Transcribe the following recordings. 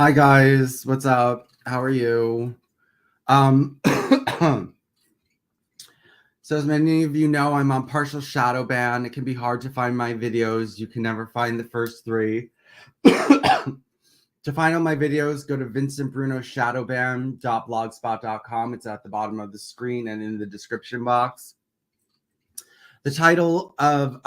Hi guys, what's up? How are you? Um, so as many of you know, I'm on partial shadow ban. It can be hard to find my videos. You can never find the first three. To find all my videos, go to vincentbrunoshadowban.blogspot.com. It's at the bottom of the screen and in the description box. The title of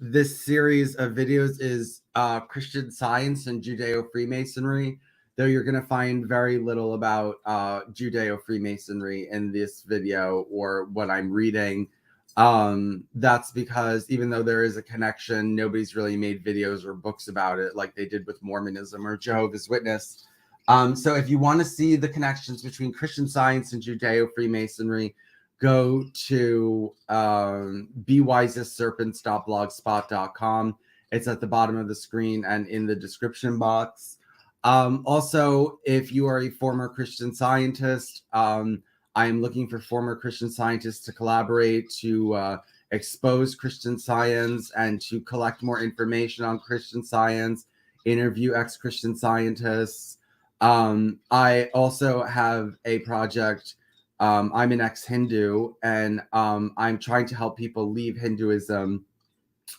this series of videos is Christian Science and Judeo-Freemasonry, though you're going to find very little about Judeo-Freemasonry in this video or what I'm reading. That's because even though there is a connection, nobody's really made videos or books about it like they did with Mormonism or Jehovah's Witness. So if you want to see the connections between Christian Science and Judeo-Freemasonry, go to bewisestserpents.blogspot.com. It's at the bottom of the screen and in the description box. Also, if you are a former Christian Scientist, I am looking for former Christian scientists to collaborate to expose Christian Science and to collect more information on Christian Science, interview ex-Christian scientists. I also have a project. I'm an ex-Hindu, and I'm trying to help people leave Hinduism.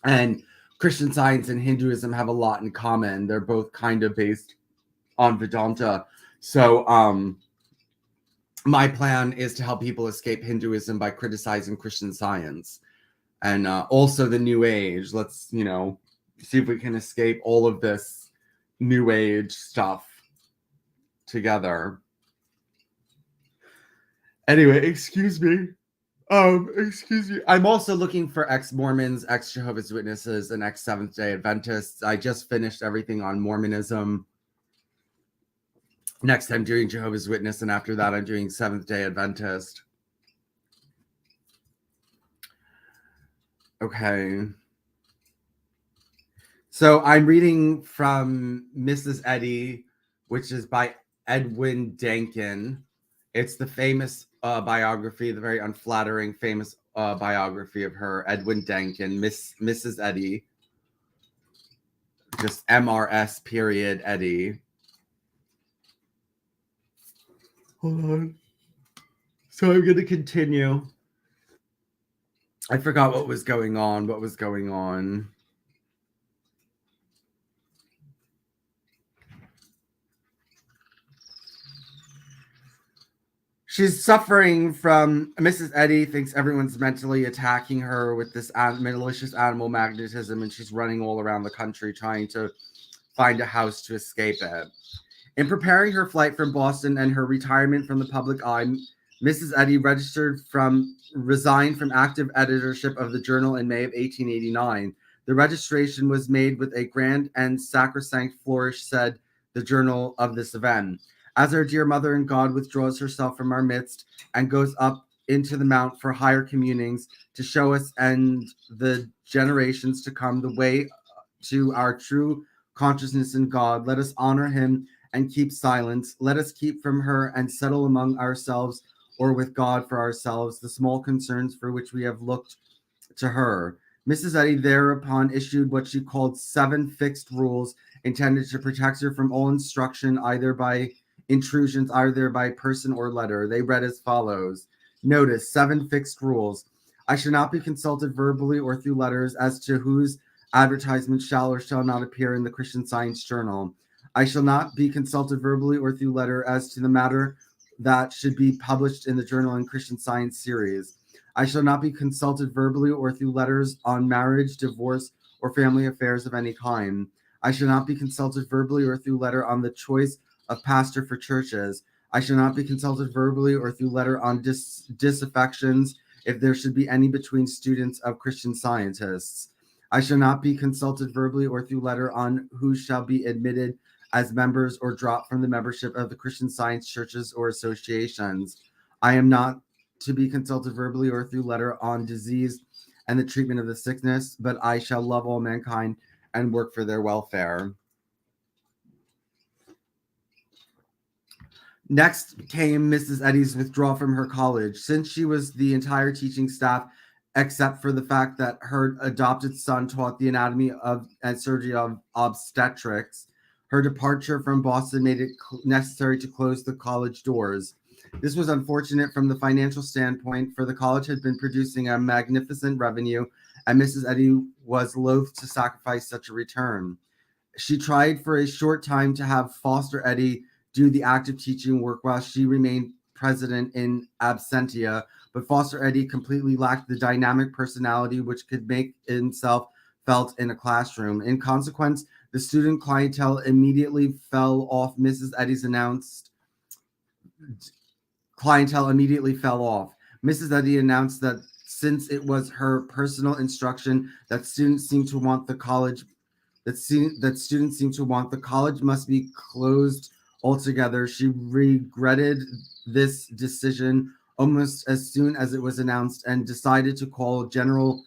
And Christian Science and Hinduism have a lot in common. They're both kind of based on Vedanta. So my plan is to help people escape Hinduism by criticizing Christian Science and also the New Age. Let's, see if we can escape all of this New Age stuff together. Anyway, excuse me. I'm also looking for ex-Mormons, ex-Jehovah's Witnesses, and ex-Seventh-day Adventists. I just finished everything on Mormonism. Next, I'm doing Jehovah's Witness, and after that, I'm doing Seventh-day Adventist. Okay. So I'm reading from Mrs. Eddy, which is by Edwin Dankin. It's the famous biography, the very unflattering, famous biography of her, Edwin Dankin, Mrs. Eddy. Just MRS period Eddy. Hold on. So I'm going to continue. I forgot what was going on. She's suffering from, Mrs. Eddy thinks everyone's mentally attacking her with this malicious animal magnetism, and she's running all around the country trying to find a house to escape it. In preparing her flight from Boston and her retirement from the public eye, Mrs. Eddy resigned from active editorship of the journal in May of 1889. The registration was made with a grand and sacrosanct flourish, said the journal of this event. As our dear mother in God withdraws herself from our midst and goes up into the mount for higher communings to show us and the generations to come the way to our true consciousness in God, let us honor him and keep silence. Let us keep from her and settle among ourselves or with God for ourselves the small concerns for which we have looked to her. Mrs. Eddy thereupon issued what she called 7 fixed rules intended to protect her from all intrusions, either by person or letter. They read as follows. Notice 7 fixed rules. I shall not be consulted verbally or through letters as to whose advertisement shall or shall not appear in the Christian Science Journal. I shall not be consulted verbally or through letter as to the matter that should be published in the Journal and Christian Science series. I shall not be consulted verbally or through letters on marriage, divorce, or family affairs of any kind. I shall not be consulted verbally or through letter on the choice of pastor for churches. I shall not be consulted verbally or through letter on disaffections, if there should be any, between students of Christian Scientists. I shall not be consulted verbally or through letter on who shall be admitted as members or dropped from the membership of the Christian Science churches or associations. I am not to be consulted verbally or through letter on disease and the treatment of the sickness, but I shall love all mankind and work for their welfare. Next came Mrs. Eddy's withdrawal from her college. Since she was the entire teaching staff, except for the fact that her adopted son taught the anatomy of and surgery of obstetrics, Her departure from Boston made it necessary to close the college doors. This was unfortunate from the financial standpoint, for the college had been producing a magnificent revenue, and Mrs. Eddy was loath to sacrifice such a return. She tried for a short time to have Foster Eddy do the active teaching work while she remained president in absentia, but Foster Eddy completely lacked the dynamic personality which could make himself felt in a classroom. In consequence, the student clientele immediately fell off. Mrs. Eddy's announced Mrs. Eddy announced that since it was her personal instruction that students seemed to want the college must be closed altogether. She regretted this decision almost as soon as it was announced and decided to call General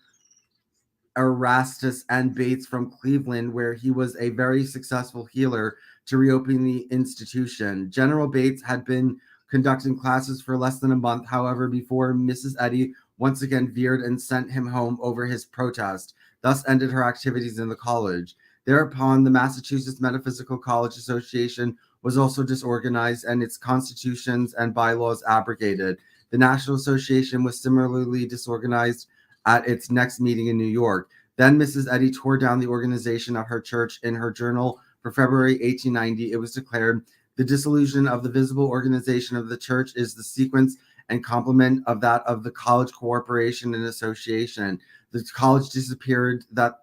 Erastus and Bates from Cleveland, where he was a very successful healer, to reopen the institution. General Bates had been conducting classes for less than a month, however, before Mrs. Eddy once again veered and sent him home over his protest. Thus ended her activities in the college. Thereupon, the Massachusetts Metaphysical College Association was also disorganized and its constitutions and bylaws abrogated. The National Association was similarly disorganized at its next meeting in New York. Then Mrs. Eddy tore down the organization of her church. In her journal for February 1890, it was declared, "The dissolution of the visible organization of the church is the sequence and complement of that of the college cooperation and association. The college disappeared that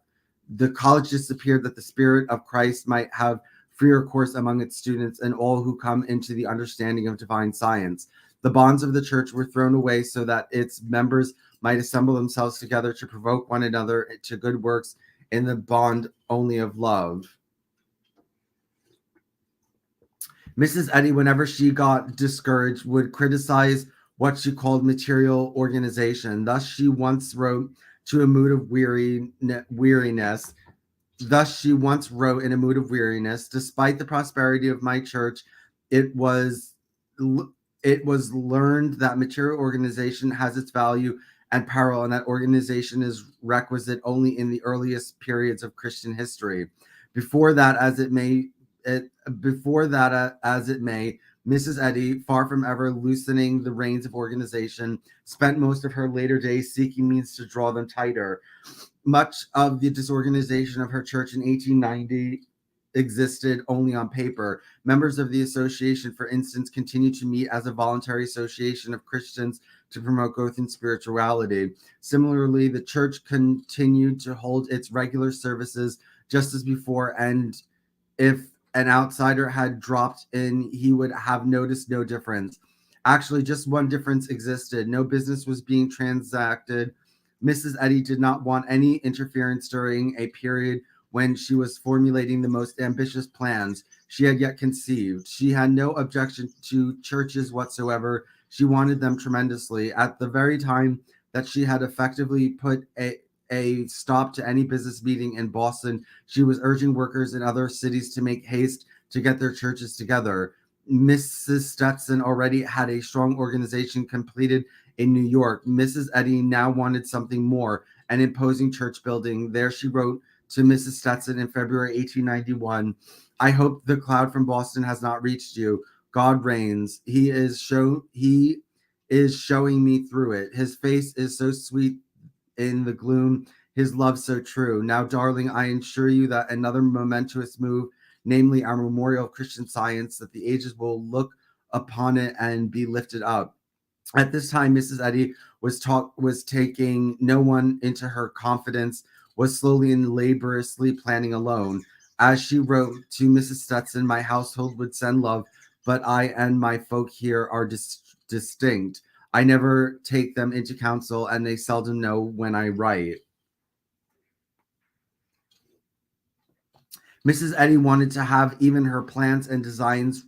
the spirit of Christ might have freer course among its students and all who come into the understanding of divine science. The bonds of the church were thrown away so that its members might assemble themselves together to provoke one another to good works in the bond only of love." Mrs. Eddy, whenever she got discouraged, would criticize what she called material organization. Thus, she once wrote in a mood of weariness, "Despite the prosperity of my church, it was learned that material organization has its value and peril, and that organization is requisite only in the earliest periods of Christian history. Before that, as it may, Mrs. Eddy, far from ever loosening the reins of organization, spent most of her later days seeking means to draw them tighter. Much of the disorganization of her church in 1890 existed only on paper. Members of the association, for instance, continued to meet as a voluntary association of Christians to promote growth in spirituality. Similarly, the church continued to hold its regular services just as before, and if an outsider had dropped in, he would have noticed no difference. Actually, just one difference existed. No business was being transacted. Mrs. Eddy did not want any interference during a period when she was formulating the most ambitious plans she had yet conceived. She had no objection to churches whatsoever. She wanted them tremendously. At the very time that she had effectively put a stop to any business meeting in Boston, she was urging workers in other cities to make haste to get their churches together. Mrs. Stetson already had a strong organization completed in New York. Mrs. Eddy now wanted something more, an imposing church building. There she wrote to Mrs. Stetson in February 1891, "I hope the cloud from Boston has not reached you. God reigns. He is showing me through it. His face is so sweet in the gloom, his love so true. Now, darling, I assure you that another momentous move, namely our memorial of Christian Science, that the ages will look upon it and be lifted up." At this time, Mrs. Eddy was taking no one into her confidence, was slowly and laboriously planning alone. As she wrote to Mrs. Stetson, "My household would send love, but I and my folk here are distinct. I never take them into counsel, and they seldom know when I write." Mrs. Eddy wanted to have even her plans and designs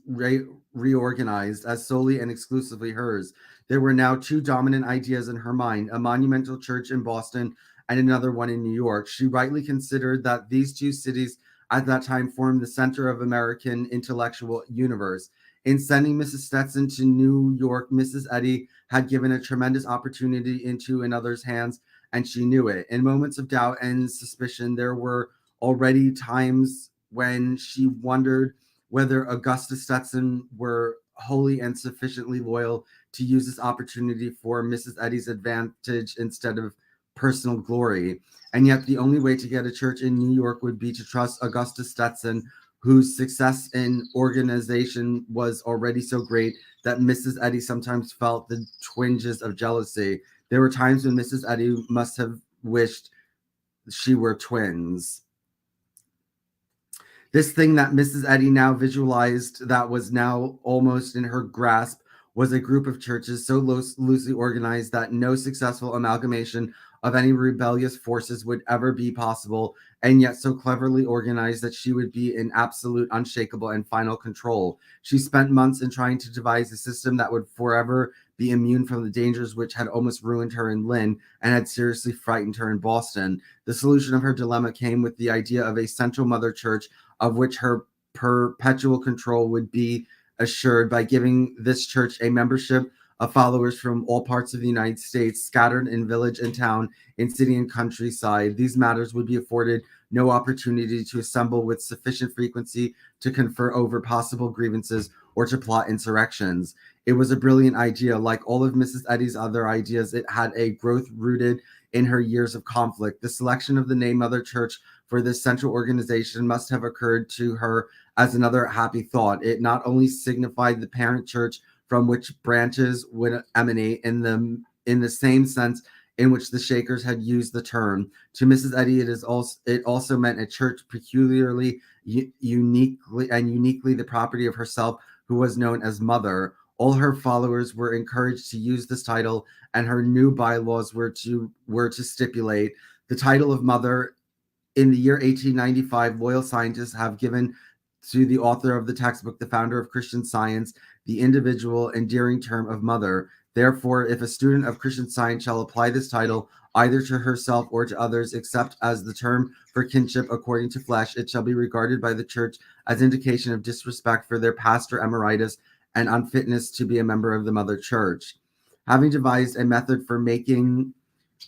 reorganized as solely and exclusively hers. There were now two dominant ideas in her mind, a monumental church in Boston and another one in New York. She rightly considered that these two cities at that time formed the center of American intellectual universe. In sending Mrs. Stetson to New York, Mrs. Eddy had given a tremendous opportunity into another's hands, and she knew it. In moments of doubt and suspicion, there were already times when she wondered whether Augustus Stetson were wholly and sufficiently loyal to use this opportunity for Mrs. Eddy's advantage instead of personal glory. And yet the only way to get a church in New York would be to trust Augustus Stetson, whose success in organization was already so great that Mrs. Eddy sometimes felt the twinges of jealousy. There were times when Mrs. Eddy must have wished she were twins. This thing that Mrs. Eddy now visualized that was now almost in her grasp was a group of churches so loosely organized that no successful amalgamation of any rebellious forces would ever be possible, and yet so cleverly organized that she would be in absolute, unshakable, and final control. She spent months in trying to devise a system that would forever be immune from the dangers which had almost ruined her in Lynn and had seriously frightened her in Boston. The solution of her dilemma came with the idea of a central mother church of which her perpetual control would be assured by giving this church a membership of followers from all parts of the United States, scattered in village and town, in city and countryside. These matters would be afforded no opportunity to assemble with sufficient frequency to confer over possible grievances or to plot insurrections. It was a brilliant idea. Like all of Mrs. Eddy's other ideas, it had a growth rooted in her years of conflict. The selection of the name Mother Church for this central organization must have occurred to her as another happy thought. It not only signified the parent church from which branches would emanate in the same sense in which the Shakers had used the term. To Mrs. Eddy, it also meant a church peculiarly, uniquely the property of herself, who was known as Mother. All her followers were encouraged to use this title, and her new bylaws were to stipulate the title of Mother. In the year 1895, loyal scientists have given to the author of the textbook, the founder of Christian Science, the individual endearing term of mother. Therefore, if a student of Christian Science shall apply this title either to herself or to others, except as the term for kinship according to flesh, it shall be regarded by the church as indication of disrespect for their pastor emeritus and unfitness to be a member of the mother church. Having devised a method for making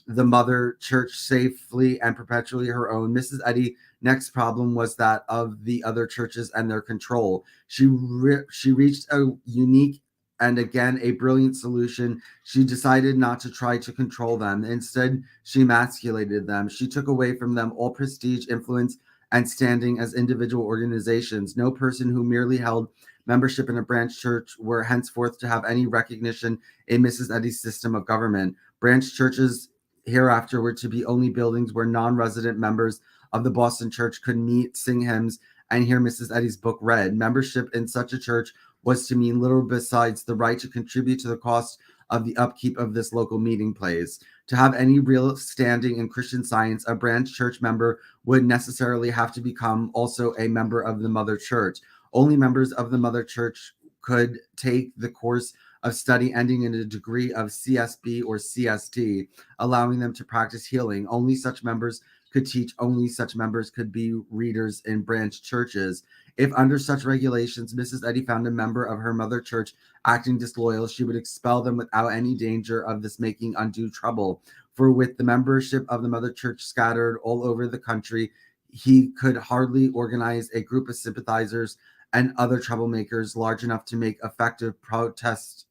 the mother church safely and perpetually her own, Mrs. Eddy's next problem was that of the other churches and their control. She reached a unique and again a brilliant solution. She decided not to try to control them. Instead, she emasculated them. She took away from them all prestige, influence, and standing as individual organizations. No person who merely held membership in a branch church were henceforth to have any recognition in Mrs. Eddy's system of government. Branch churches hereafter were to be only buildings where non-resident members of the Boston church could meet, sing hymns, and hear Mrs. Eddy's book read. Membership in such a church was to mean little besides the right to contribute to the cost of the upkeep of this local meeting place. To have any real standing in Christian Science, a branch church member would necessarily have to become also a member of the mother church. Only members of the mother church could take the course of study ending in a degree of CSB or CST, allowing them to practice healing. Only such members could teach. Only such members could be readers in branch churches. If under such regulations, Mrs. Eddy found a member of her mother church acting disloyal, she would expel them without any danger of this making undue trouble. For with the membership of the mother church scattered all over the country, he could hardly organize a group of sympathizers and other troublemakers large enough to make effective protests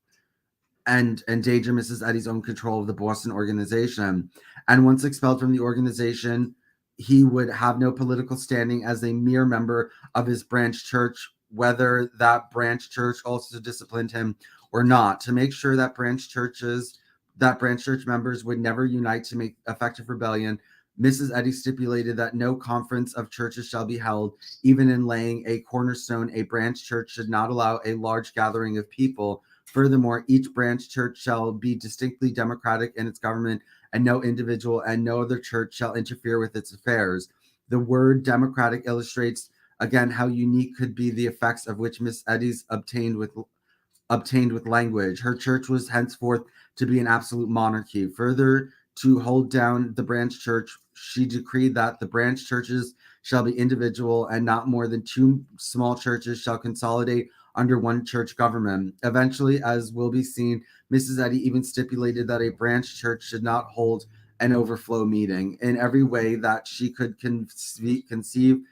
and endanger Mrs. Eddy's own control of the Boston organization. And once expelled from the organization, he would have no political standing as a mere member of his branch church, whether that branch church also disciplined him or not. To make sure that branch church members would never unite to make effective rebellion, Mrs. Eddy stipulated that no conference of churches shall be held. Even in laying a cornerstone, a branch church should not allow a large gathering of people. Furthermore, each branch church shall be distinctly democratic in its government, and no individual and no other church shall interfere with its affairs. The word democratic illustrates again how unique could be the effects of which Miss Eddy's obtained with language. Her church was henceforth to be an absolute monarchy. Further, to hold down the branch church, she decreed that the branch churches shall be individual, and not more than two small churches shall consolidate under one church government. Eventually, as will be seen, Mrs. Eddy even stipulated that a branch church should not hold an overflow meeting. In every way that she could conceive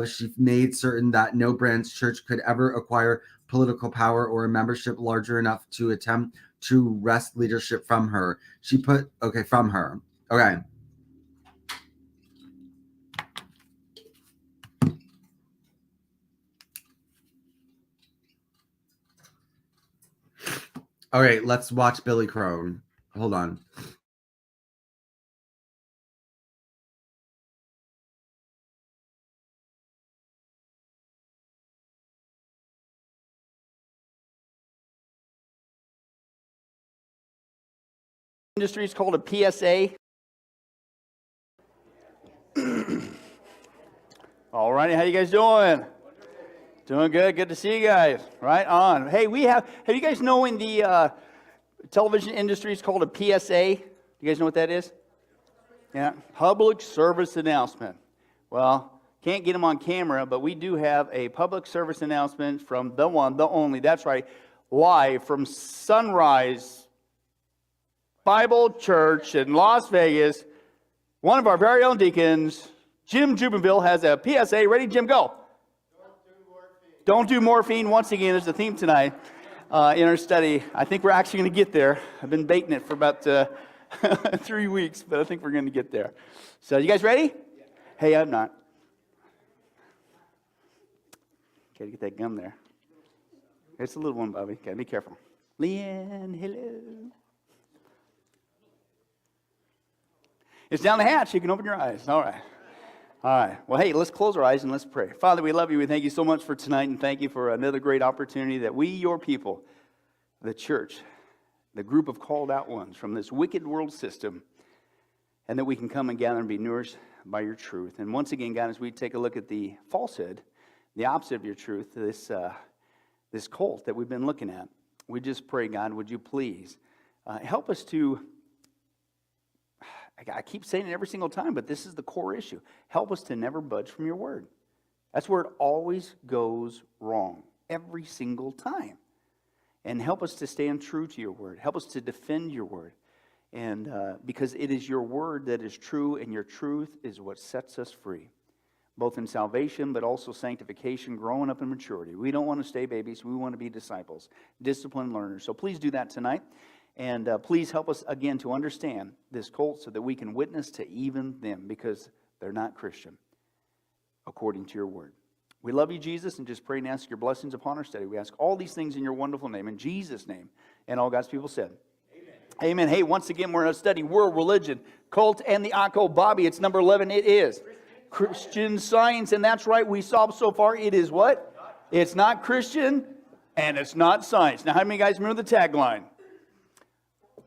She made certain that no branch church could ever acquire political power or a membership larger enough to attempt to wrest leadership from her. She put, okay, from her. Okay. All right, let's watch Billy Crone. Hold on. Industry is called a PSA. All righty, how you guys doing? Doing good. Good to see you guys. Right on. Hey, have you guys know in the television industry is called a PSA? You guys know what that is? Yeah, public service announcement. Well, can't get them on camera, but we do have a public service announcement from the one, the only, that's right, live from Sunrise Bible Church in Las Vegas. One of our very own deacons, Jim Jubinville, has a PSA. Ready, Jim? Go. Don't do morphine. Once again, there's a theme tonight in our study. I think we're actually going to get there. I've been baiting it for about 3 weeks, but I think we're going to get there. So, you guys ready? Yeah. Hey, I'm not. Got to get that gum there. It's a little one, Bobby. Got to be careful. Leanne, hello. It's down the hatch. You can open your eyes. All right. All right. Well, hey, let's close our eyes and let's pray. Father, we love you. We thank you so much for tonight, and thank you for another great opportunity that we, your people, the church, the group of called out ones from this wicked world system, and that we can come and gather and be nourished by your truth. And once again, God, as we take a look at the falsehood, the opposite of your truth, this cult that we've been looking at, we just pray, God, would you please help us to, I keep saying it every single time, but this is the core issue. Help us to never budge from your word. That's where it always goes wrong, every single time. And help us to stand true to your word. Help us to defend your word. And because it is your word that is true, and your truth is what sets us free, both in salvation, but also sanctification, growing up in maturity. We don't want to stay babies. We want to be disciples, disciplined learners. So please do that tonight. And please help us again to understand this cult so that we can witness to even them, because they're not Christian, according to your word. We love you, Jesus, and just pray and ask your blessings upon our study. We ask all these things in your wonderful name, in Jesus' name. And all God's people said, amen. Amen. Hey, once again, we're going to study world religion, cult, and the occult. Bobby, it's number 11. It is Christian Science. And that's right, we saw so far, it is what? It's not Christian, and it's not science. Now, how many guys remember the tagline?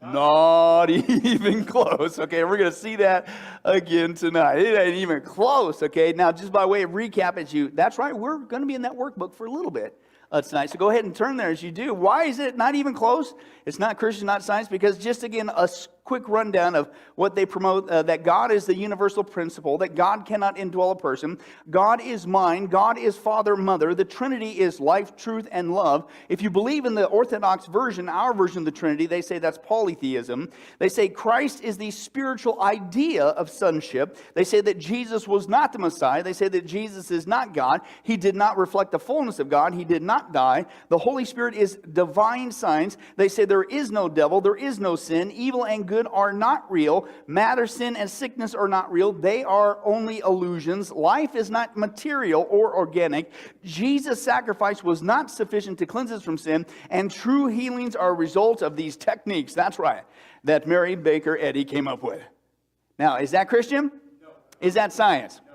Not even close. Okay, we're going to see that again tonight. It ain't even close. Okay, now just by way of recap, that's right, we're going to be in that workbook for a little bit tonight. So go ahead and turn there as you do. Why is it not even close? It's not Christian, not science, because just again, a quick rundown of what they promote, that God is the universal principle, that God cannot indwell a person. God is mind. God is Father, Mother. The Trinity is life, truth, and love. If you believe in the Orthodox version, our version of the Trinity, they say that's polytheism. They say Christ is the spiritual idea of sonship. They say that Jesus was not the Messiah. They say that Jesus is not God. He did not reflect the fullness of God. He did not die. The Holy Spirit is divine science. They say there is no devil. There is no sin. Evil and good are not real. Matter, sin, and sickness are not real. They are only illusions. Life is not material or organic. Jesus' sacrifice was not sufficient to cleanse us from sin, and true healings are a result of these techniques. That's right, that Mary Baker Eddy came up with. Now, is that Christian? No. Is that science? No.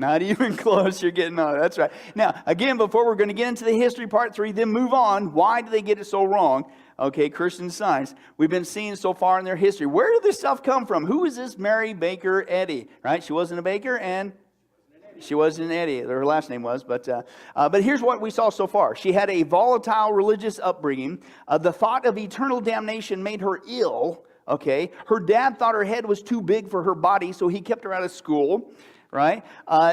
Not even close. You're getting on. That's right. Now, again, before we're going to get into the history part 3, then move on. Why do they get it so wrong? Okay, Christian Science. We've been seeing so far in their history. Where did this stuff come from? Who is this Mary Baker Eddy? Right? She wasn't a baker and she wasn't an Eddy. Her last name was. But here's what we saw so far. She had a volatile religious upbringing. The thought of eternal damnation made her ill. Okay, her dad thought her head was too big for her body, so he kept her out of school. right?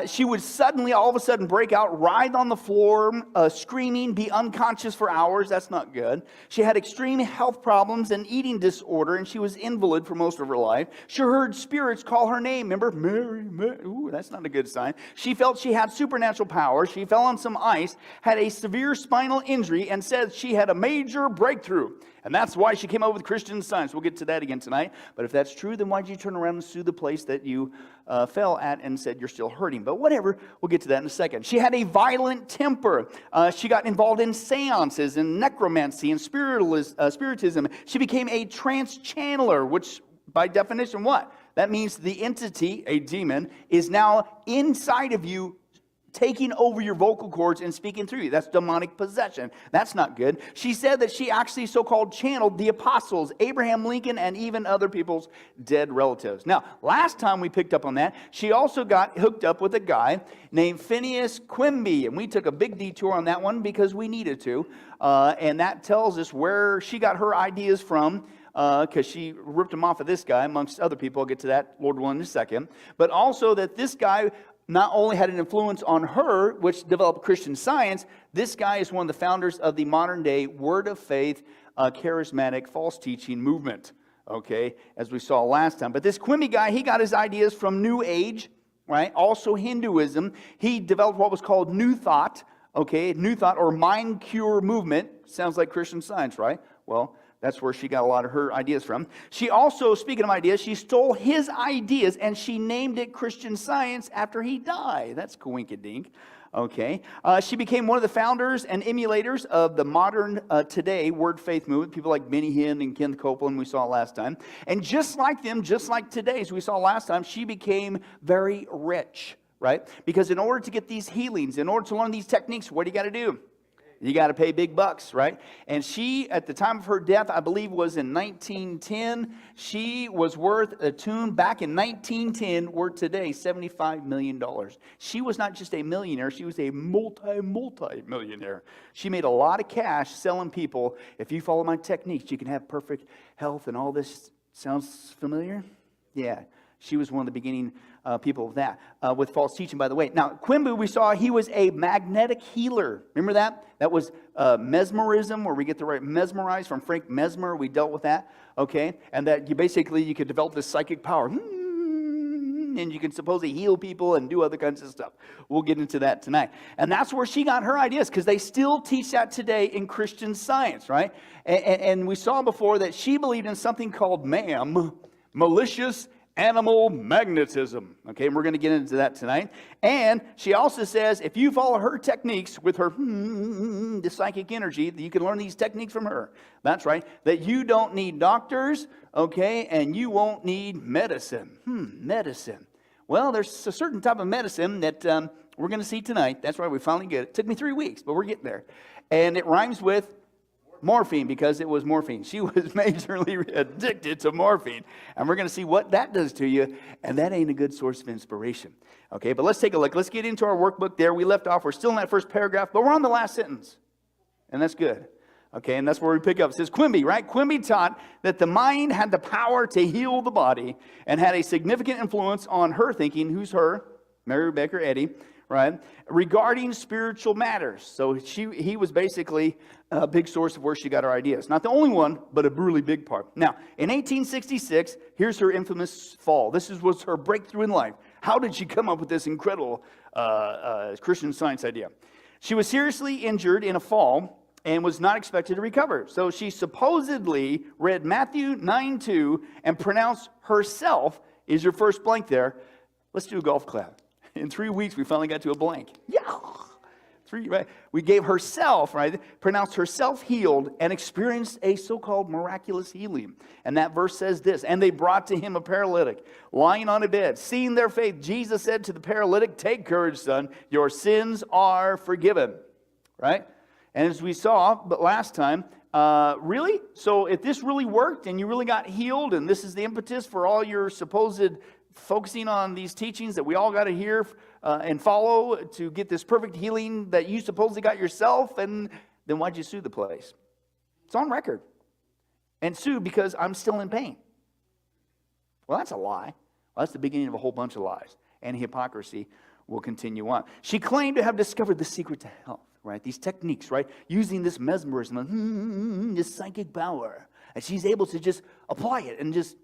She would suddenly, all of a sudden, break out, writhe on the floor, screaming, be unconscious for hours. That's not good. She had extreme health problems and eating disorder, and she was invalid for most of her life. She heard spirits call her name. Remember? Mary, Mary. Ooh, that's not a good sign. She felt she had supernatural power. She fell on some ice, had a severe spinal injury, and said she had a major breakthrough. And that's why she came up with Christian Science. We'll get to that again tonight. But if that's true, then why did you turn around and sue the place that you fell at and said you're still hurting? But whatever, we'll get to that in a second. She had a violent temper. She got involved in seances and necromancy and spiritism. She became a trance channeler, which by definition, what? That means the entity, a demon, is now inside of you, taking over your vocal cords and speaking through you. That's demonic possession. That's not good. She said that she actually so-called channeled the apostles, Abraham Lincoln, and even other people's dead relatives. Now, last time we picked up on that, she also got hooked up with a guy named Phineas Quimby, and we took a big detour on that one because we needed to, and that tells us where she got her ideas from, because she ripped them off of this guy, amongst other people. I'll get to that, Lord willing, in a second. But also that this guy not only had an influence on her, which developed Christian Science, this guy is one of the founders of the modern day Word of Faith, charismatic false teaching movement, okay, as we saw last time. But this Quimby guy, he got his ideas from New Age, right? Also Hinduism. He developed what was called New Thought, okay, New Thought or Mind Cure movement. Sounds like Christian Science, right? Well, that's where she got a lot of her ideas from. She also, speaking of ideas, she stole his ideas and she named it Christian Science after he died. That's coinkydink. Okay. She became one of the founders and emulators of the modern today Word Faith movement. People like Benny Hinn and Ken Copeland we saw last time. And just like them, just like today's we saw last time, she became very rich, right? Because in order to get these healings, in order to learn these techniques, what do you got to do? You got to pay big bucks, right? And she, at the time of her death, I believe was in 1910, she was worth a tune back in 1910, worth today $75 million. She was not just a millionaire, she was a multi-millionaire. She made a lot of cash selling people, if you follow my techniques, you can have perfect health and all this. Sounds familiar? Yeah. She was one of the beginning people of that, with false teaching, by the way. Now, Quimby, we saw he was a magnetic healer. Remember that? That was mesmerism, where we get the right mesmerize from Frank Mesmer. We dealt with that, okay? And that you could develop this psychic power. And you can supposedly heal people and do other kinds of stuff. We'll get into that tonight. And that's where she got her ideas, because they still teach that today in Christian Science, right? And we saw before that she believed in something called malicious animal magnetism. Okay, and we're going to get into that tonight. And she also says if you follow her techniques with her the psychic energy, that you can learn these techniques from her. That's right. That you don't need doctors, okay, and you won't need medicine. Medicine. Well, there's a certain type of medicine that we're going to see tonight. That's right, we finally get it. It took me 3 weeks, but we're getting there. And it rhymes with morphine, because it was morphine. She was majorly addicted to morphine. And we're going to see what that does to you. And that ain't a good source of inspiration. Okay, but let's take a look. Let's get into our workbook there. We left off. We're still in that first paragraph, but we're on the last sentence. And that's good. Okay, and that's where we pick up. It says Quimby, right? Quimby taught that the mind had the power to heal the body and had a significant influence on her thinking. Who's her? Mary Rebecca Eddy, right? Regarding spiritual matters. So he was basically a big source of where she got her ideas. Not the only one, but a really big part. Now, in 1866, here's her infamous fall. This was her breakthrough in life. How did she come up with this incredible Christian Science idea? She was seriously injured in a fall and was not expected to recover. So she supposedly read Matthew 9:2 and pronounced herself, is your first blank there. Let's do a golf clap. In 3 weeks, we finally got to a blank. Yeah. Right? We gave herself, right? Pronounced herself healed and experienced a so-called miraculous healing. And that verse says this, and they brought to him a paralytic lying on a bed. Seeing their faith, Jesus said to the paralytic, take courage, son, your sins are forgiven. Right? And as we saw, but last time, really? So if this really worked and you really got healed, and this is the impetus for all your supposed focusing on these teachings that we all got to hear and follow to get this perfect healing that you supposedly got yourself, and then why'd you sue the place? It's on record. And sue because I'm still in pain. Well, that's a lie. Well, that's the beginning of a whole bunch of lies. and hypocrisy will continue on. She claimed to have discovered the secret to health, right? These techniques, right? Using this mesmerism, this psychic power. And she's able to just apply it and just,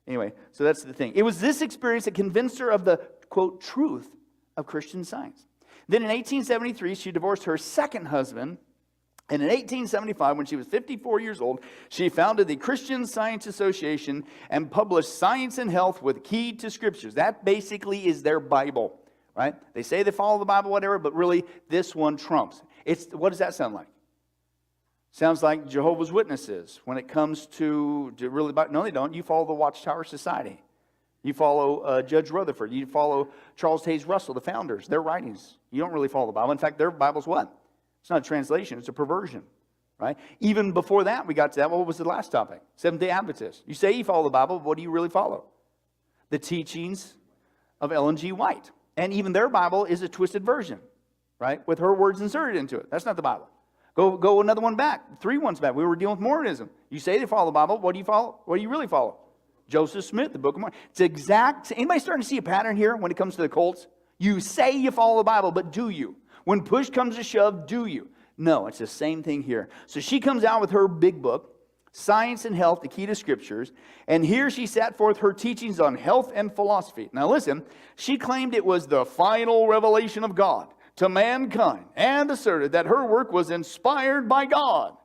Anyway, so that's the thing. It was this experience that convinced her of the, quote, truth of Christian Science. Then in 1873, she divorced her second husband. And in 1875, when she was 54 years old, she founded the Christian Science Association and published Science and Health with Key to Scriptures. That basically is their Bible, right? They say they follow the Bible, whatever, but really this one trumps. What does that sound like? Sounds like Jehovah's Witnesses when it comes to really, no, they don't. You follow the Watchtower Society. You follow Judge Rutherford. You follow Charles Taze Russell, the founders, their writings. You don't really follow the Bible. In fact, their Bible's what? It's not a translation. It's a perversion, right? Even before that, we got to that. What was the last topic? Seventh-day Adventists. You say you follow the Bible, but what do you really follow? The teachings of Ellen G. White. And even their Bible is a twisted version, right? With her words inserted into it. That's not the Bible. Go another one back, 3 ones back. We were dealing with Mormonism. You say they follow the Bible. What do you follow? What do you really follow? Joseph Smith, the Book of Mormon. It's exact. Anybody starting to see a pattern here when it comes to the cults? You say you follow the Bible, but do you? When push comes to shove, do you? No, it's the same thing here. So she comes out with her big book, Science and Health, the Key to Scriptures. And here she set forth her teachings on health and philosophy. Now listen, she claimed it was the final revelation of God to mankind and asserted that her work was inspired by God.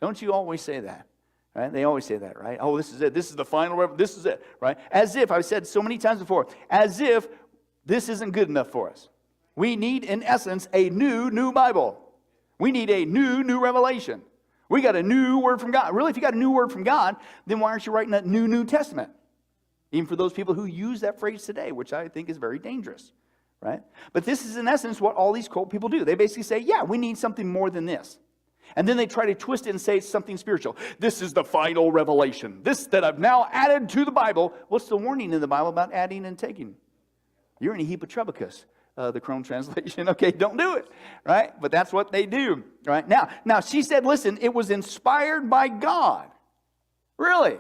Don't you always say that? Right? They always say that, right? Oh, this is it. This is the final, this is it, right? As if, I've said so many times before, as if this isn't good enough for us. We need, in essence, a new Bible. We need a new revelation. We got a new word from God. Really, if you got a new word from God, then why aren't you writing that New Testament? Even for those people who use that phrase today, which I think is very dangerous, right? But this is, in essence, what all these cult people do. They basically say, yeah, we need something more than this. And then they try to twist it and say it's something spiritual. This is the final revelation. This that I've now added to the Bible. What's the warning in the Bible about adding and taking? You're in a heap of trouble, the Crone translation. Okay, don't do it, right? But that's what they do, right? Now she said, listen, it was inspired by God. Really?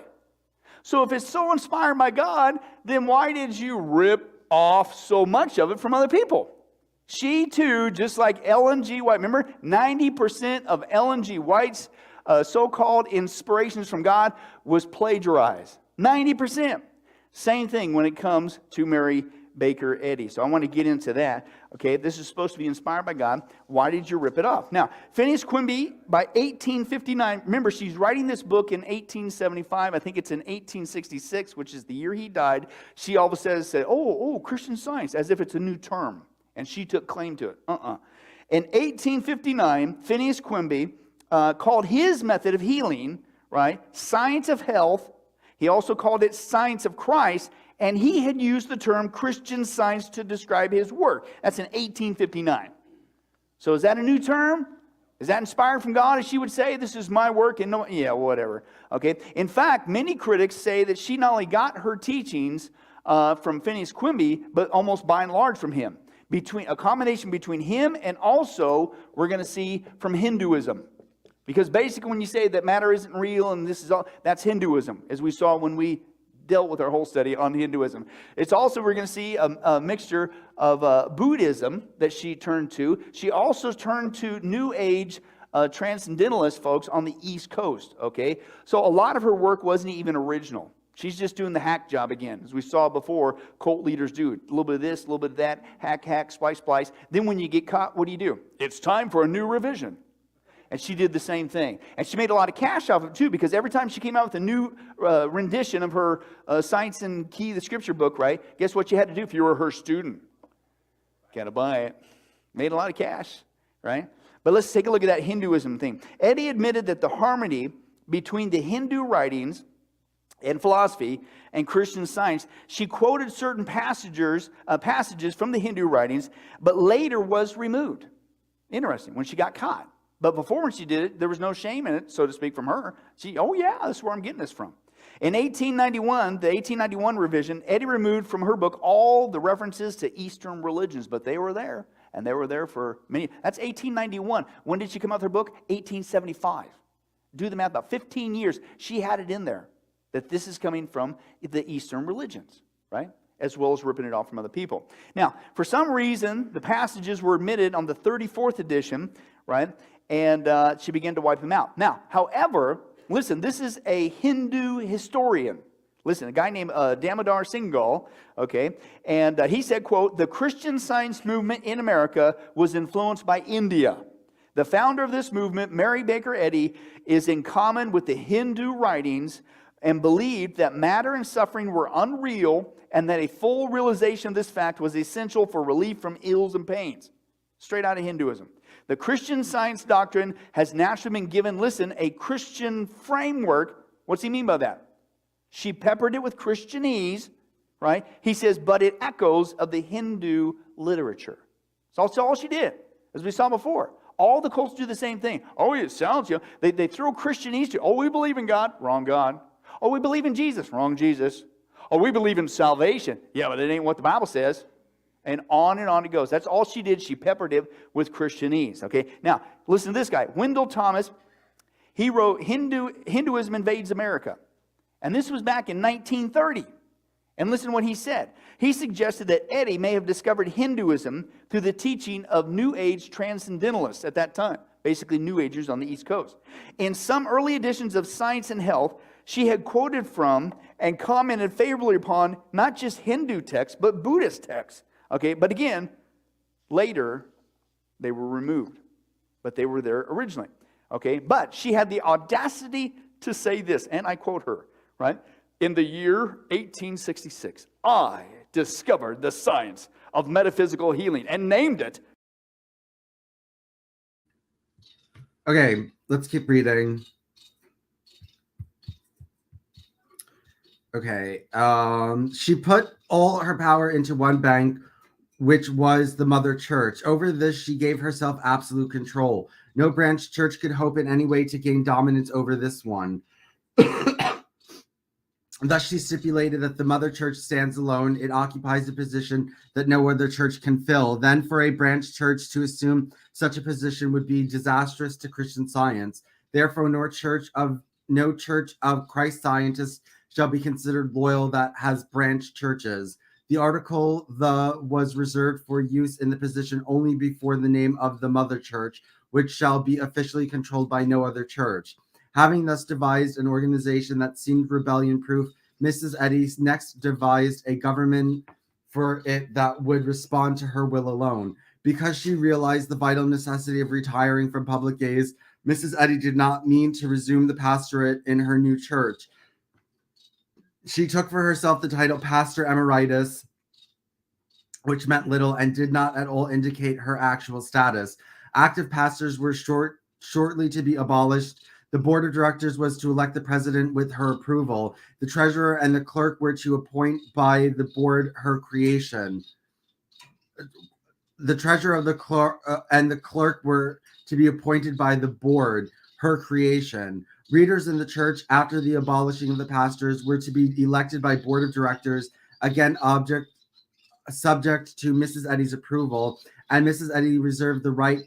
So if it's so inspired by God, then why did you rip off so much of it from other people? She too, just like Ellen G. White, remember 90% of Ellen G. White's so-called inspirations from God was plagiarized. 90%. Same thing when it comes to Mary Baker Eddy. So I want to get into that. Okay, this is supposed to be inspired by God. Why did you rip it off? Now, Phineas Quimby, by 1859, remember she's writing this book in 1875. I think it's in 1866, which is the year he died. She all of a sudden said, oh, Christian Science, as if it's a new term. And she took claim to it. In 1859, Phineas Quimby called his method of healing, right, Science of Health. He also called it Science of Christ. And he had used the term Christian Science to describe his work. That's in 1859. So is that a new term? Is that inspired from God? As she would say, this is my work and no, yeah, whatever. Okay. In fact, many critics say that she not only got her teachings from Phineas Quimby, but almost by and large from him. A combination between him and also, we're going to see, from Hinduism. Because basically when you say that matter isn't real and this is all, that's Hinduism, as we saw when we dealt with our whole study on Hinduism. It's also, we're going to see a mixture of Buddhism that she turned to. She also turned to New Age transcendentalist folks on the East Coast, okay? So a lot of her work wasn't even original. She's just doing the hack job again. As we saw before, cult leaders do. A little bit of this, a little bit of that, hack, splice. Then when you get caught, what do? It's time for a new revision. And she did the same thing. And she made a lot of cash off of it too, because every time she came out with a new rendition of her Science and Key, the Scripture book, right? Guess what you had to do if you were her student? Got to buy it. Made a lot of cash, right? But let's take a look at that Hinduism thing. Eddy admitted that the harmony between the Hindu writings and philosophy and Christian Science, she quoted certain passages from the Hindu writings, but later was removed. Interesting, when she got caught. But before when she did it, there was no shame in it, so to speak, from her. Oh yeah, that's where I'm getting this from. In 1891, the 1891 revision, Eddy removed from her book all the references to Eastern religions, but they were there, and they were there for many. That's 1891. When did she come out with her book? 1875. Do the math, about 15 years. She had it in there, that this is coming from the Eastern religions, right? as well as ripping it off from other people. Now, for some reason, the passages were omitted on the 34th edition, right? And she began to wipe them out. Now, however, listen, this is a Hindu historian. Listen, a guy named Damodar Singhal, okay? And he said, quote, "The Christian Science movement in America was influenced by India. The founder of this movement, Mary Baker Eddy, is in common with the Hindu writings and believed that matter and suffering were unreal and that a full realization of this fact was essential for relief from ills and pains." Straight out of Hinduism. The Christian Science doctrine has naturally been given, listen, a Christian framework. What's he mean by that? She peppered it with Christianese, right? He says, but it echoes of the Hindu literature. So that's all she did, as we saw before. All the cults do the same thing. Oh, it sounds, they throw Christianese to, oh, we believe in God. Wrong God. Oh, we believe in Jesus. Wrong Jesus. Oh, we believe in salvation. Yeah, but it ain't what the Bible says. And on it goes. That's all she did. She peppered it with Christianese. Okay. Now, listen to this guy. Wendell Thomas. He wrote Hinduism Invades America. And this was back in 1930. And listen to what he said. He suggested that Eddy may have discovered Hinduism through the teaching of New Age transcendentalists at that time. Basically, New Agers on the East Coast. In some early editions of Science and Health, she had quoted from and commented favorably upon not just Hindu texts, but Buddhist texts. Okay, but again, later, they were removed. But they were there originally. Okay, but she had the audacity to say this, and I quote her, right? In the year 1866, I discovered the science of metaphysical healing and named it. Okay, let's keep reading. Okay, she put all her power into one bank, which was the Mother Church. Over this, she gave herself absolute control. No branch church could hope in any way to gain dominance over this one. Thus, she stipulated that the Mother Church stands alone. It occupies a position that no other church can fill. Then, for a branch church to assume such a position would be disastrous to Christian Science. Therefore, no church of Christ scientists shall be considered loyal that has branch churches. The article was reserved for use in the position only before the name of the Mother Church, which shall be officially controlled by no other church. Having thus devised an organization that seemed rebellion-proof, Mrs. Eddy next devised a government for it that would respond to her will alone. Because she realized the vital necessity of retiring from public gaze, Mrs. Eddy did not mean to resume the pastorate in her new church. She took for herself the title Pastor Emeritus, which meant little and did not at all indicate her actual status. Active pastors were shortly to be abolished. The board of directors was to elect the president with her approval. The treasurer and the clerk were to appoint by the board her creation. The treasurer of the clerk and the clerk were to be appointed by the board, her creation. Readers in the church, after the abolishing of the pastors, were to be elected by board of directors, again subject to Mrs. Eddy's approval, and Mrs. Eddy reserved the right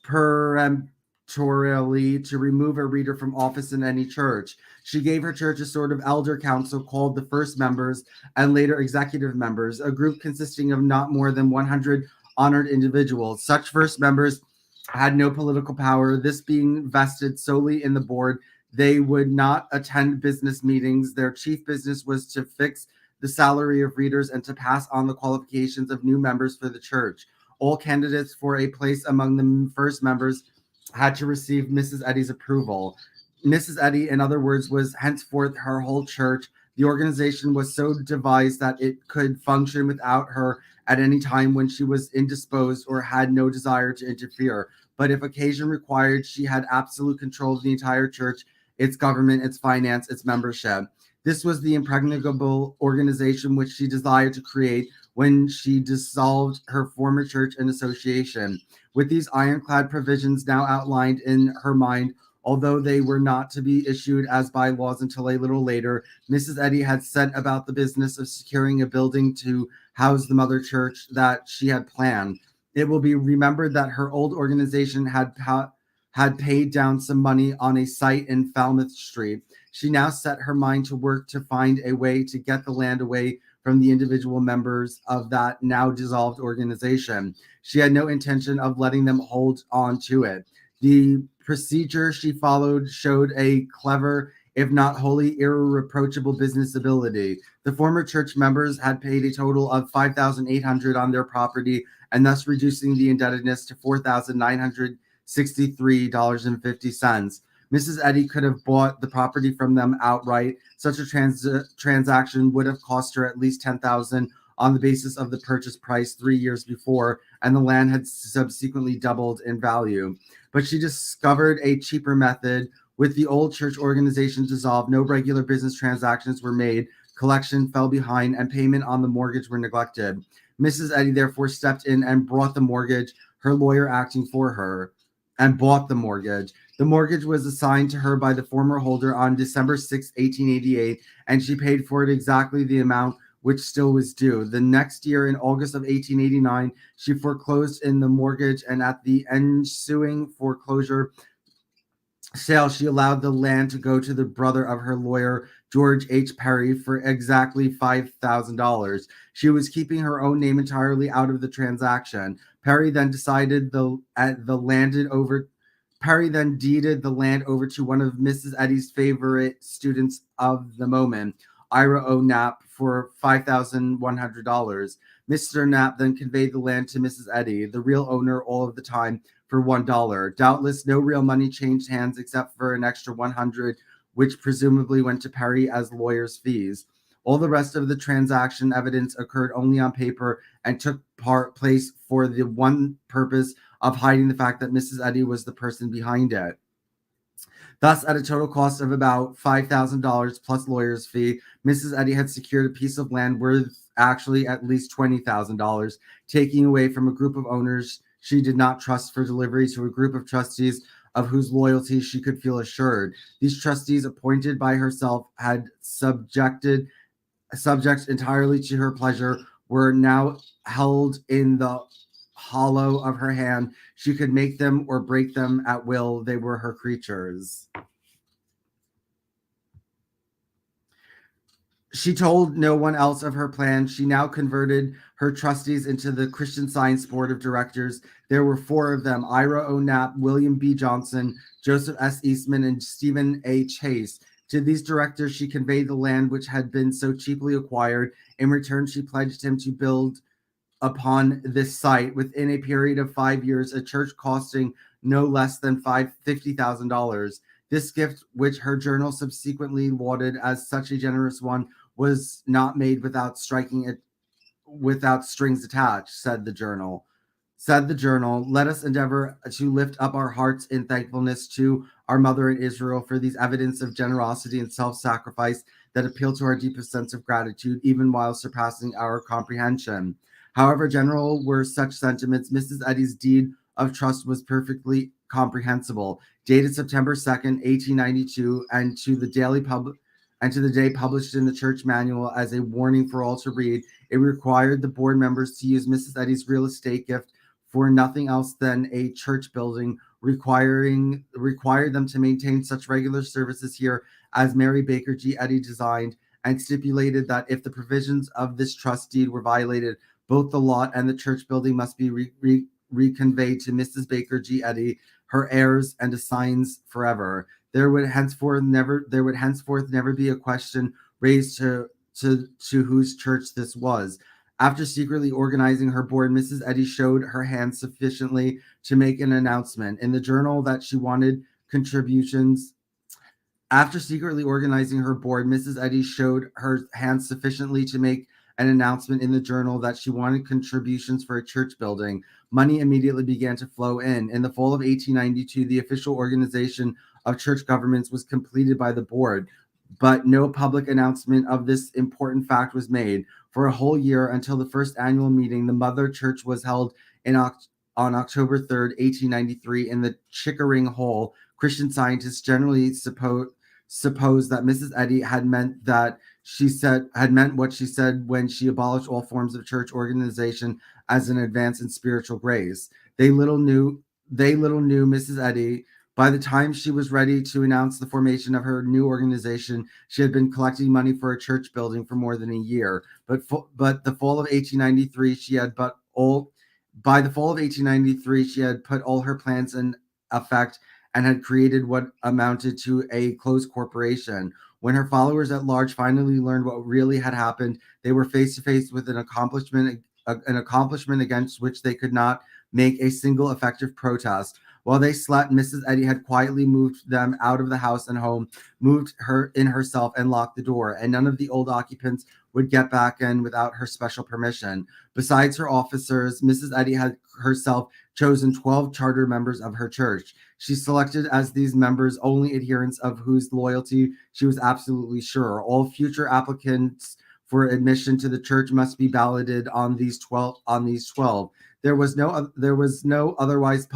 peremptorily to remove a reader from office in any church. She gave her church a sort of elder council called the first members and later executive members, a group consisting of not more than 100 honored individuals. Such first members had no political power, this being vested solely in the board. They would not attend business meetings. Their chief business was to fix the salary of readers and to pass on the qualifications of new members for the church. All candidates for a place among the first members had to receive Mrs. Eddy's approval. Mrs. Eddy, in other words, was henceforth her whole church. The organization was so devised that it could function without her at any time when she was indisposed or had no desire to interfere. But if occasion required, she had absolute control of the entire church, its government, its finance, its membership. This was the impregnable organization which she desired to create when she dissolved her former church and association. With these ironclad provisions now outlined in her mind, although they were not to be issued as bylaws until a little later, Mrs. Eddy had set about the business of securing a building to house the Mother Church that she had planned. It will be remembered that her old organization had paid down some money on a site in Falmouth Street. She now set her mind to work to find a way to get the land away from the individual members of that now dissolved organization. She had no intention of letting them hold on to it. The procedure she followed showed a clever, if not wholly irreproachable business ability. The former church members had paid a total of $5,800 on their property, and thus reducing the indebtedness to $4,963.50. Mrs. Eddy could have bought the property from them outright. Such a transaction would have cost her at least $10,000 on the basis of the purchase price 3 years before, and the land had subsequently doubled in value. But she discovered a cheaper method. With the old church organization dissolved, no regular business transactions were made, collection fell behind, and payment on the mortgage were neglected. Mrs. Eddy therefore stepped in and brought the mortgage, her lawyer acting for her, and bought the mortgage. The mortgage was assigned to her by the former holder on December 6, 1888, and she paid for it exactly the amount which still was due. The next year, in August of 1889, she foreclosed in the mortgage, and at the ensuing foreclosure sale, she allowed the land to go to the brother of her lawyer, George H. Perry, for exactly $5,000. She was keeping her own name entirely out of the transaction. Perry then deeded the land over to one of Mrs. Eddy's favorite students of the moment, Ira O. Knapp, for $5,100. Mr. Knapp then conveyed the land to Mrs. Eddy, the real owner all of the time, for $1. Doubtless no real money changed hands except for an extra $100, which presumably went to Perry as lawyer's fees. All the rest of the transaction evidence occurred only on paper and took place for the one purpose of hiding the fact that Mrs. Eddy was the person behind it. Thus, at a total cost of about $5,000 plus lawyer's fee, Mrs. Eddy had secured a piece of land worth actually at least $20,000, taking away from a group of owners she did not trust for delivery to a group of trustees of whose loyalty she could feel assured. These trustees, appointed by herself, had subjects entirely to her pleasure, were now held in the hollow of her hand. She could make them or break them at will. They were her creatures. She told no one else of her plan. She now converted her trustees into the Christian Science Board of Directors. There were 4 of them: Ira O. Knapp, William B. Johnson, Joseph S. Eastman, and Stephen A. Chase. To these directors, she conveyed the land which had been so cheaply acquired. In return, she pledged him to build upon this site, within a period of 5 years, a church costing no less than $50,000. This gift, which her journal subsequently lauded as such a generous one, was not made without strings attached, said the journal. Let us endeavor to lift up our hearts in thankfulness to our mother in Israel for these evidence of generosity and self-sacrifice that appeal to our deepest sense of gratitude, even while surpassing our comprehension. However general were such sentiments, Mrs. Eddy's deed of trust was perfectly comprehensible. Dated September 2nd, 1892, and to the day published in the church manual as a warning for all to read, it required the board members to use Mrs. Eddy's real estate gift for nothing else than a church building, required them to maintain such regular services here as Mary Baker G. Eddy designed, and stipulated that if the provisions of this trust deed were violated, both the lot and the church building must be reconveyed to Mrs. Baker G. Eddy, her heirs and assigns forever. There would henceforth never be a question raised to whose church this was. After secretly organizing her board, Mrs. Eddy showed her hand sufficiently to make an announcement in the journal that she wanted contributions. After secretly organizing her board, Mrs. Eddy showed her hand sufficiently to make an announcement in the journal that she wanted contributions for a church building. Money immediately began to flow in. In the fall of 1892, the official organization of church governments was completed by the board, but no public announcement of this important fact was made. For a whole year, until the first annual meeting, the mother church was held on October 3rd, 1893, in the Chickering Hall. Christian scientists generally suppose that Mrs. Eddy had meant what she said when she abolished all forms of church organization as an advance in spiritual grace. They little knew Mrs. Eddy By the time she was ready to announce the formation of her new organization, she had been collecting money for a church building for more than a year. But the fall of 1893, by the fall of 1893, she had put all her plans in effect and had created what amounted to a closed corporation. When her followers at large finally learned what really had happened, they were face to face with an accomplishment against which they could not make a single effective protest. While they slept, Mrs. Eddy had quietly moved them out of the house and home, moved her in herself, and locked the door, and none of the old occupants would get back in without her special permission. Besides her officers, Mrs. Eddy had herself chosen 12 charter members of her church. She selected as these members only adherents of whose loyalty she was absolutely sure. All future applicants for admission to the church must be balloted on these 12. There was no otherwise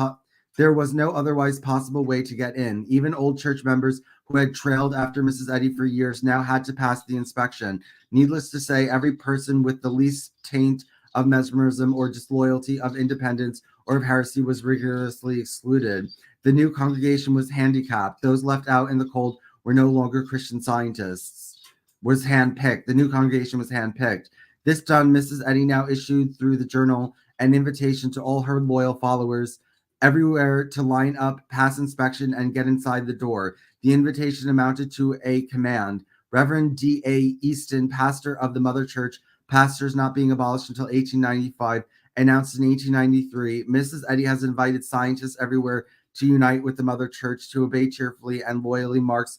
possible way to get in. Even old church members who had trailed after Mrs. Eddy for years now had to pass the inspection. Needless to say, every person with the least taint of mesmerism or disloyalty, of independence, or of heresy was rigorously excluded. The new congregation was handicapped. Those left out in the cold were no longer Christian Scientists. Was handpicked. The new congregation was handpicked. This done, Mrs. Eddy now issued through the journal an invitation to all her loyal followers everywhere to line up, pass inspection, and get inside the door. The invitation amounted to a command. Reverend D.A. Easton, pastor of the Mother Church, pastors not being abolished until 1895, announced in 1893, Mrs. Eddy has invited scientists everywhere to unite with the Mother Church, to obey cheerfully and loyally marks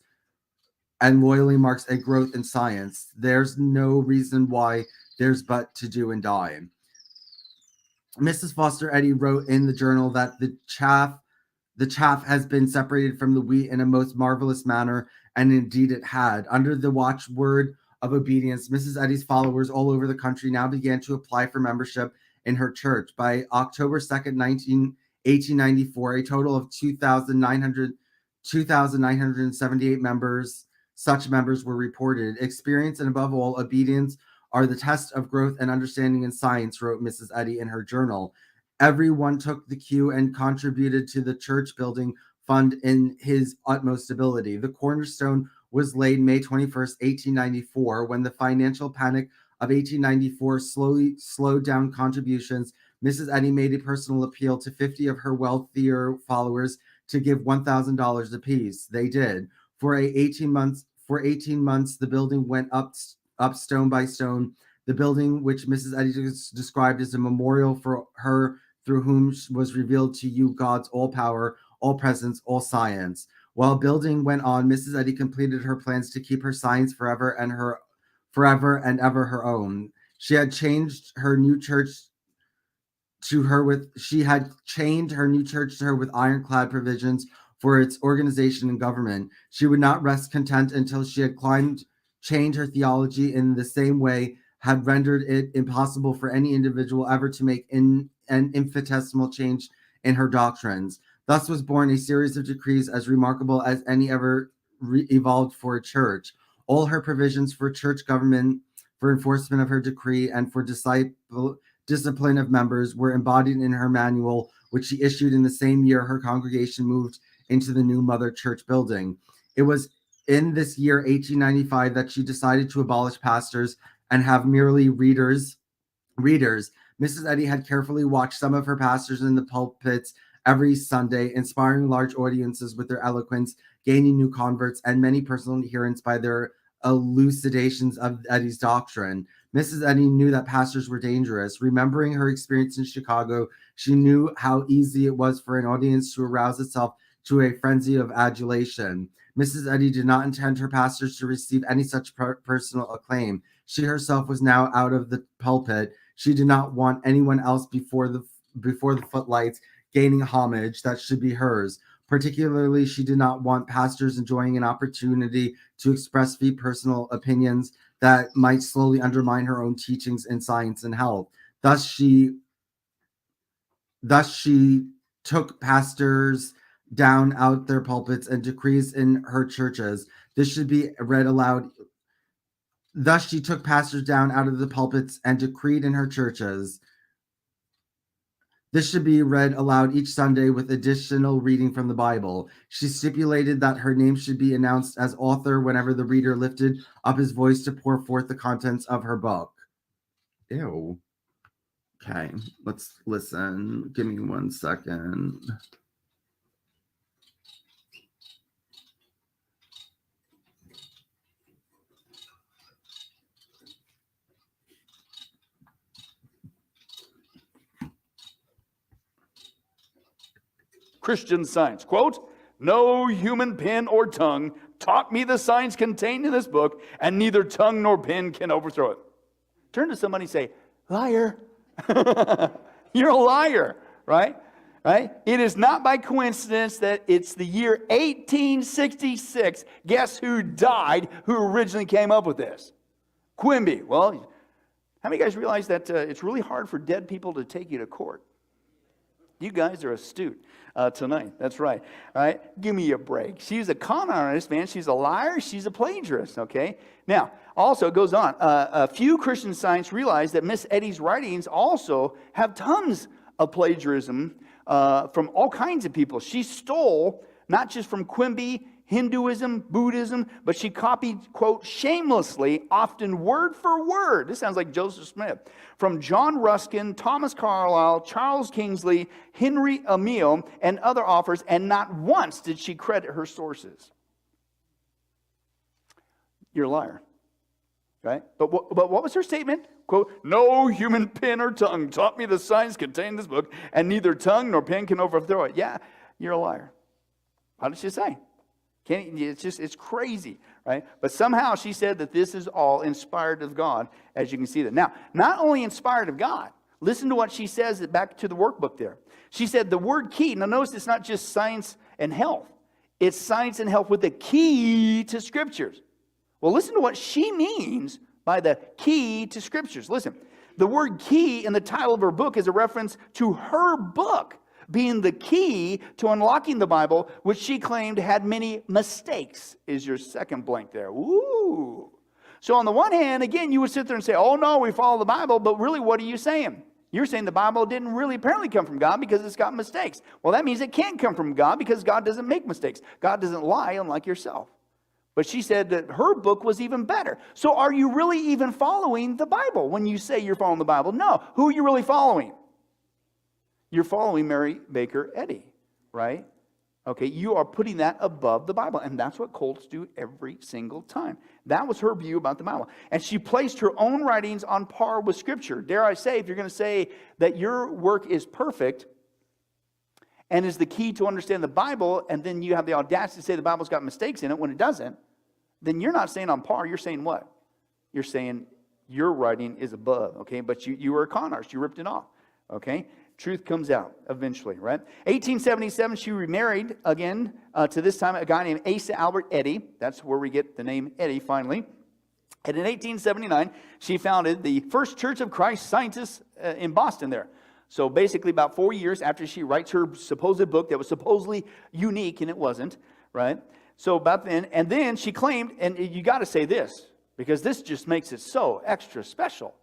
a growth in science. There's no reason why, there's but to do and die. Mrs. Foster Eddy wrote in the journal that the chaff has been separated from the wheat in a most marvelous manner, and indeed it had. Under the watchword of obedience, Mrs. Eddy's followers all over the country now began to apply for membership in her church. By October 2nd, 1894, a total of 2,978 such members were reported. Experience and above all, obedience are the test of growth and understanding in science, wrote Mrs. Eddy in her journal. Everyone took the cue and contributed to the church building fund in his utmost ability. The cornerstone was laid May 21st, 1894. When the financial panic of 1894 slowly slowed down contributions, Mrs. Eddy made a personal appeal to 50 of her wealthier followers to give $1,000 apiece. They did. For 18 months, the building went up stone by stone. The building, which Mrs. Eddy described as a memorial for her, through whom was revealed to you God's all power, all presence, all science. While building went on, Mrs. Eddy completed her plans to keep her science forever and ever her own. She had chained her new church to her with ironclad provisions for its organization and government. She would not rest content until she had chained her theology in the same way, had rendered it impossible for any individual ever to make an infinitesimal change in her doctrines. Thus was born a series of decrees as remarkable as any ever evolved for a church. All her provisions for church government, for enforcement of her decree, and for discipline of members were embodied in her manual, which she issued in the same year her congregation moved into the new Mother Church building. It was in this year, 1895, that she decided to abolish pastors and have merely readers. Mrs. Eddy had carefully watched some of her pastors in the pulpits every Sunday, inspiring large audiences with their eloquence, gaining new converts and many personal adherents by their elucidations of Eddy's doctrine. Mrs. Eddy knew that pastors were dangerous. Remembering her experience in Chicago, she knew how easy it was for an audience to arouse itself to a frenzy of adulation. Mrs. Eddy did not intend her pastors to receive any such personal acclaim. She herself was now out of the pulpit. She did not want anyone else before the footlights gaining homage that should be hers. Particularly, she did not want pastors enjoying an opportunity to express few personal opinions that might slowly undermine her own teachings in science and health. Thus she took pastors down out their pulpits and decrees in her churches. This should be read aloud. Thus she took pastors down out of the pulpits and decreed in her churches. This should be read aloud each Sunday with additional reading from the Bible. She stipulated that her name should be announced as author whenever the reader lifted up his voice to pour forth the contents of her book. Ew. Okay, let's listen. Give me 1 second. Christian Science, quote, "No human pen or tongue taught me the signs contained in this book, and neither tongue nor pen can overthrow it." Turn to somebody and say, "Liar." You're a liar, right? Right? It is not by coincidence that it's the year 1866. Guess who died who originally came up with this? Quimby. Well, how many of you guys realize that it's really hard for dead people to take you to court? You guys are astute tonight. That's right. All right? Give me a break. She's a con artist, man. She's a liar. She's a plagiarist, okay? Now, also, it goes on. A few Christian Science realize that Miss Eddy's writings also have tons of plagiarism from all kinds of people. She stole, not just from Quimby, Hinduism, Buddhism, but she copied, quote, shamelessly, often word for word. This sounds like Joseph Smith. From John Ruskin, Thomas Carlyle, Charles Kingsley, Henry Emile, and other authors, and not once did she credit her sources. You're a liar, right? But what was her statement? Quote, "No human pen or tongue taught me the signs contained in this book, and neither tongue nor pen can overthrow it." Yeah, you're a liar. How did she say? It's crazy, right? But somehow she said that this is all inspired of God, as you can see that. Now, not only inspired of God, listen to what she says back to the workbook there. She said the word key, now notice it's not just science and health. It's science and health with the key to scriptures. Well, listen to what she means by the key to scriptures. Listen, the word key in the title of her book is a reference to her book being the key to unlocking the Bible, which she claimed had many mistakes, is your second blank there. Ooh. So on the one hand, again, you would sit there and say, "Oh no, we follow the Bible," but really, what are you saying? You're saying the Bible didn't really apparently come from God because it's got mistakes. Well, that means it can't come from God because God doesn't make mistakes. God doesn't lie, unlike yourself. But she said that her book was even better. So are you really even following the Bible when you say you're following the Bible? No. Who are you really following? You're following Mary Baker Eddy, right? Okay, you are putting that above the Bible. And that's what cults do every single time. That was her view about the Bible. And she placed her own writings on par with Scripture. Dare I say, if you're going to say that your work is perfect and is the key to understand the Bible, and then you have the audacity to say the Bible's got mistakes in it when it doesn't, then you're not saying on par. You're saying what? You're saying your writing is above, okay? But you were a con artist. You ripped it off, okay? Truth comes out eventually, right? 1877, she remarried again to this time a guy named Asa Albert Eddy. That's where we get the name Eddy finally. And in 1879, she founded the First Church of Christ Scientists in Boston there. So basically about 4 years after she writes her supposed book that was supposedly unique, and it wasn't, right? So about then, and then she claimed, and you got to say this, because this just makes it so extra special.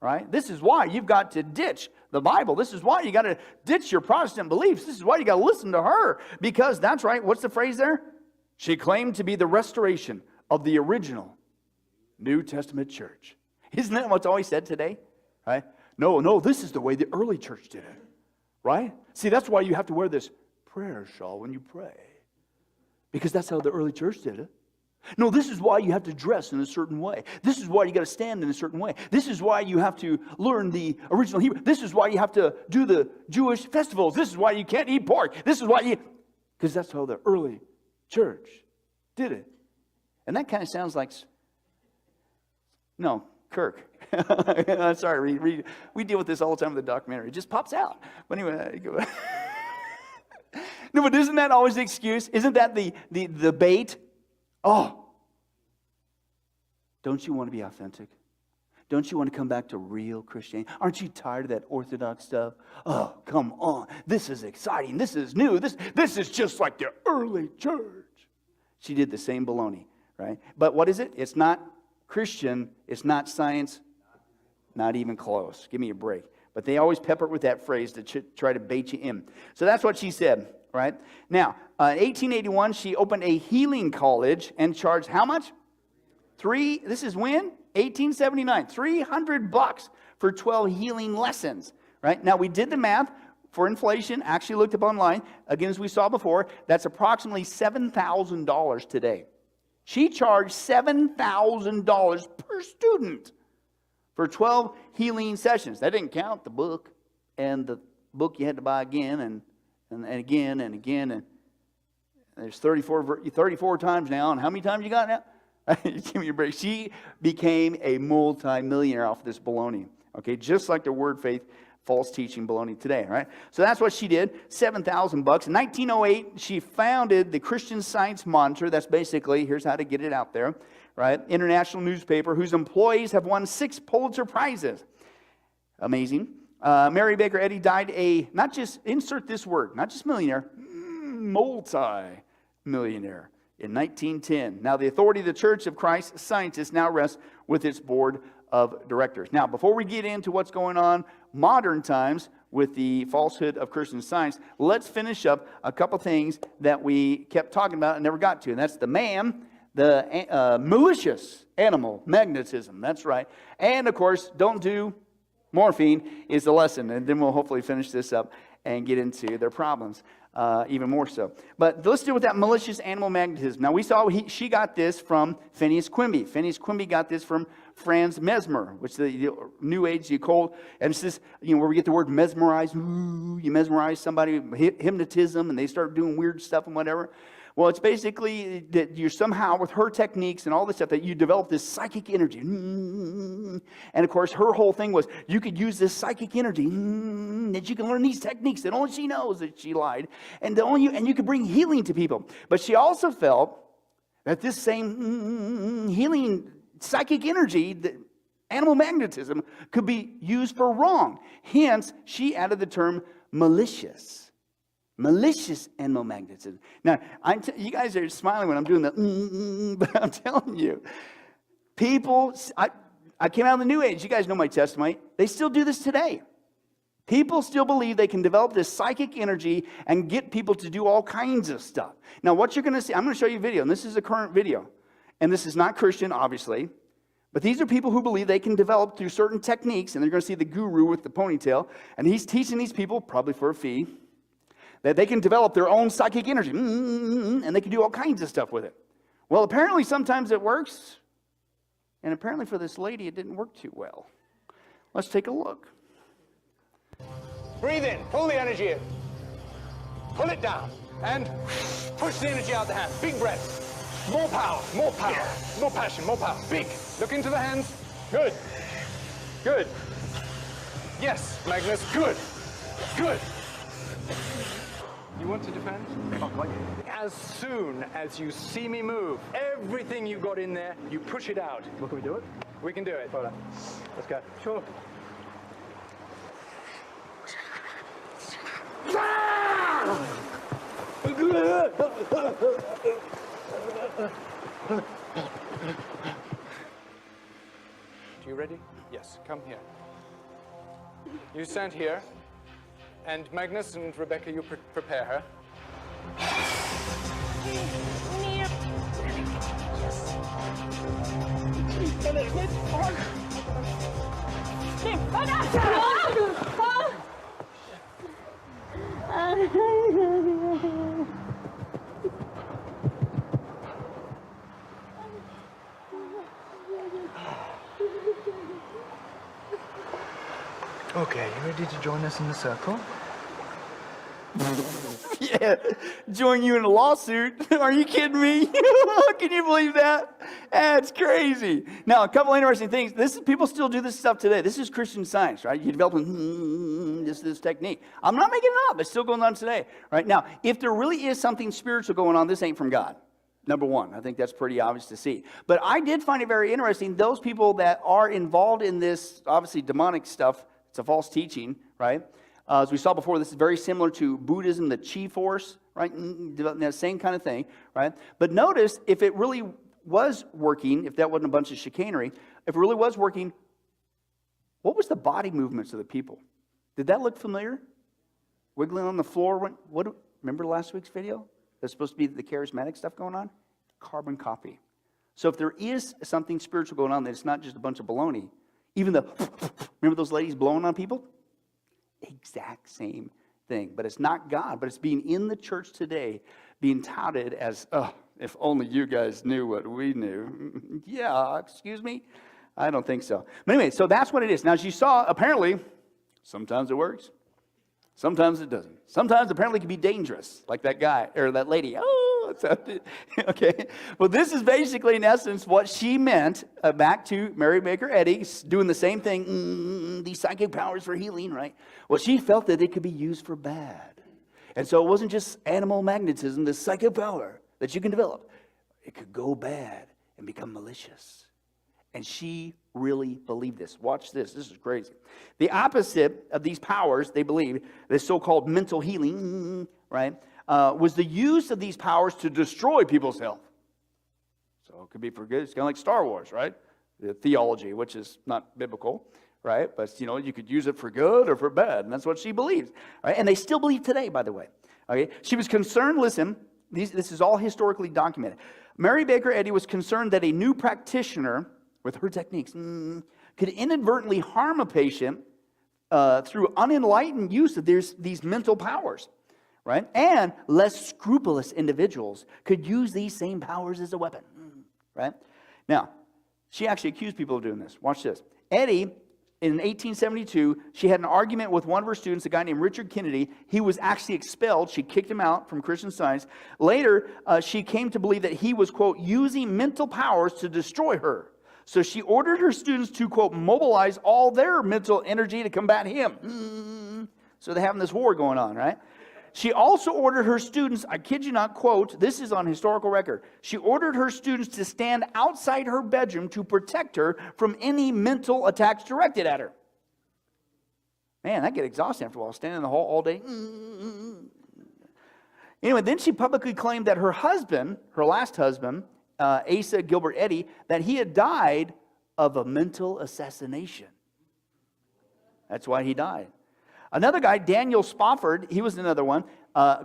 Right? This is why you've got to ditch the Bible. This is why you got to ditch your Protestant beliefs. This is why you got to listen to her. Because that's right. What's the phrase there? She claimed to be the restoration of the original New Testament church. Isn't that what's always said today? Right? No, this is the way the early church did it. Right? See, that's why you have to wear this prayer shawl when you pray. Because that's how the early church did it. No, this is why you have to dress in a certain way. This is why you got to stand in a certain way. This is why you have to learn the original Hebrew. This is why you have to do the Jewish festivals. This is why you can't eat pork. This is why you... Because that's how the early church did it. And that kind of sounds like... No, Kirk. Sorry, we deal with this all the time with the documentary. It just pops out. But anyway... No, but isn't that always the excuse? Isn't that the bait? Oh, don't you want to be authentic? Don't you want to come back to real Christianity? Aren't you tired of that orthodox stuff? Oh, come on. This is exciting. This is new. This is just like the early church. She did the same baloney, right? But what is it? It's not Christian. It's not science. Not even close. Give me a break. But they always pepper it with that phrase to try to bait you in. So that's what she said, right? Now, in 1881, she opened a healing college and charged how much? This is when? 1879. $300 for 12 healing lessons, right? Now, we did the math for inflation, actually looked up online. Again, as we saw before, that's approximately $7,000 today. She charged $7,000 per student for 12 healing sessions. That didn't count the book, and the book you had to buy again and again and again. And there's 34 times now. And how many times you got now? Give me a break. She became a multi-millionaire off this baloney. Okay, just like the word faith, false teaching baloney today, right? So that's what she did, $7,000. In 1908, she founded the Christian Science Monitor. That's basically, here's how to get it out there, right? International newspaper whose employees have won 6 Pulitzer Prizes. Amazing. Mary Baker Eddy died not just, insert this word, not just millionaire, multi-millionaire in 1910. Now, the authority of the Church of Christ Scientists now rests with its board of directors. Now, before we get into what's going on modern times with the falsehood of Christian Science, let's finish up a couple things that we kept talking about and never got to. And that's the malicious animal magnetism. That's right. And, of course, don't do morphine is the lesson. And then we'll hopefully finish this up and get into their problems even more so. But let's deal with that malicious animal magnetism. Now, we saw she got this from Phineas Quimby. Phineas Quimby got this from Franz Mesmer, which the New Age, the occult, and it's this, where we get the word mesmerize. Ooh, you mesmerize somebody, hypnotism, and they start doing weird stuff and whatever. Well, it's basically that you're somehow, with her techniques and all this stuff, that you develop this psychic energy. And of course, her whole thing was you could use this psychic energy, that you can learn these techniques that only she knows that she lied, and you could bring healing to people. But she also felt that this same healing psychic energy, the animal magnetism, could be used for wrong. Hence, she added the term malicious. Malicious animal magnetism. Now, you guys are smiling when I'm doing the but I'm telling you, people, I came out of the New Age. You guys know my testimony. They still do this today. People still believe they can develop this psychic energy and get people to do all kinds of stuff. Now, what you're going to see, I'm going to show you a video, and this is a current video. And this is not Christian, obviously. But these are people who believe they can develop through certain techniques, and they're going to see the guru with the ponytail, and he's teaching these people, probably for a fee, that they can develop their own psychic energy, and they can do all kinds of stuff with it. Well, apparently sometimes it works, and apparently for this lady it didn't work too well. Let's take a look. Breathe in, pull the energy in. Pull it down, and push the energy out the hand. Big breath. More power, more passion, more power. Big. Look into the hands. Good. Good. Yes, Magnus, good. Good. You want to defend? As soon as you see me move, everything you got in there, you push it out. Well, can we do it? We can do it. Hold on. Let's go. Sure. You ready? Yes, come here. You stand here. And Magnus and Rebecca, you prepare her. Okay, you ready to join us in the circle? Yeah, join you in a lawsuit. Are you kidding me? Can you believe that? That's crazy. Now, a couple interesting things. People still do this stuff today. This is Christian Science, right? You're developing this technique. I'm not making it up. It's still going on today, right? Now, if there really is something spiritual going on, this ain't from God. Number one, I think that's pretty obvious to see. But I did find it very interesting. Those people that are involved in this, obviously demonic stuff, it's a false teaching, right? As we saw before, this is very similar to Buddhism, the Chi force, right? That same kind of thing, right? But notice, if it really was working, if that wasn't a bunch of chicanery, if it really was working, what was the body movements of the people? Did that look familiar? Wiggling on the floor. Remember last week's video? That's supposed to be the charismatic stuff going on? Carbon copy. So if there is something spiritual going on, that it's not just a bunch of baloney. Even remember those ladies blowing on people? Exact same thing. But it's not God, but it's being in the church today, being touted as, oh, if only you guys knew what we knew. Yeah, excuse me? I don't think so. But anyway, so that's what it is. Now, as you saw, apparently, sometimes it works. Sometimes it doesn't. Sometimes apparently it can be dangerous, like that guy or that lady. Oh, okay. Well, this is basically, in essence, what she meant back to Mary Baker Eddy, doing the same thing, these psychic powers for healing, right? Well, she felt that it could be used for bad. And so it wasn't just animal magnetism, this psychic power that you can develop. It could go bad and become malicious. And she really believed this. Watch this. This is crazy. The opposite of these powers, they believe, this so-called mental healing, right, was the use of these powers to destroy people's health. So it could be for good. It's kind of like Star Wars, right? The theology, which is not biblical, right? But, you could use it for good or for bad. And that's what she believes, right? And they still believe today, by the way. Okay? She was concerned, listen, this is all historically documented. Mary Baker Eddy was concerned that a new practitioner with her techniques, could inadvertently harm a patient through unenlightened use of these mental powers, right? And less scrupulous individuals could use these same powers as a weapon, right? Now, she actually accused people of doing this. Watch this. Eddy, in 1872, she had an argument with one of her students, a guy named Richard Kennedy. He was actually expelled. She kicked him out from Christian Science. Later, she came to believe that he was, quote, using mental powers to destroy her. So she ordered her students to, quote, mobilize all their mental energy to combat him. So they're having this war going on, right? She also ordered her students, I kid you not, quote, this is on historical record. She ordered her students to stand outside her bedroom to protect her from any mental attacks directed at her. Man, that get exhausting after a while, standing in the hall all day. Anyway, then she publicly claimed that her husband, her last husband, Asa Gilbert Eddy, that he had died of a mental assassination. That's why he died. Another guy, Daniel Spofford, he was another one,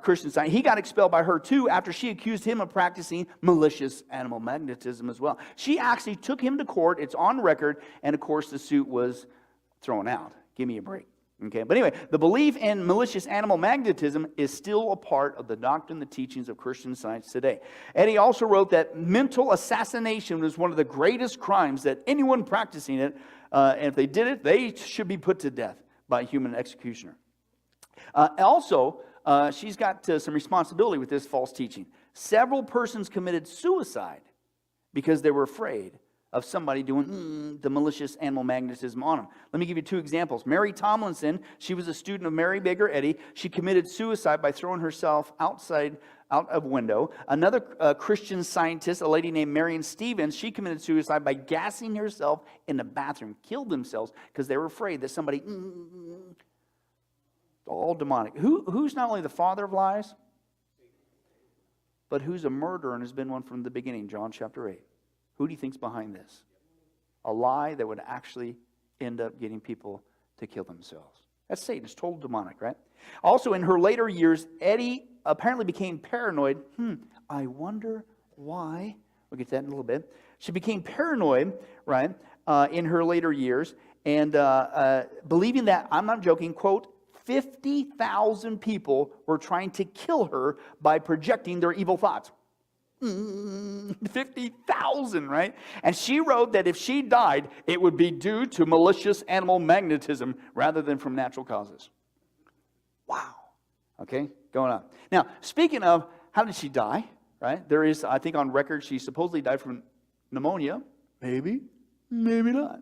Christian Science. He got expelled by her too after she accused him of practicing malicious animal magnetism as well. She actually took him to court. It's on record. And of course, the suit was thrown out. Give me a break. Okay, but anyway, the belief in malicious animal magnetism is still a part of the doctrine, the teachings of Christian Science today. And he also wrote that mental assassination was one of the greatest crimes that anyone practicing it, and if they did it, they should be put to death by a human executioner. Also, she's got some responsibility with this false teaching. Several persons committed suicide because they were afraid of somebody doing the malicious animal magnetism on them. Let me give you two examples. Mary Tomlinson, she was a student of Mary Baker Eddy. She committed suicide by throwing herself out of a window. Another Christian Scientist, a lady named Marion Stevens, she committed suicide by gassing herself in the bathroom, killed themselves because they were afraid that somebody, all demonic. Who's not only the father of lies, but who's a murderer and has been one from the beginning, John chapter 8. Who do you think's behind this? A lie that would actually end up getting people to kill themselves. That's Satan. It's total demonic, right? Also, in her later years, Eddy apparently became paranoid. I wonder why. We'll get to that in a little bit. She became paranoid, right, in her later years, and believing that, I'm not joking, quote, 50,000 people were trying to kill her by projecting their evil thoughts. 50,000, right? And she wrote that if she died, it would be due to malicious animal magnetism rather than from natural causes. Wow. Okay, going on. Now, speaking of how did she die, right? There is, I think on record, she supposedly died from pneumonia. Maybe, maybe not.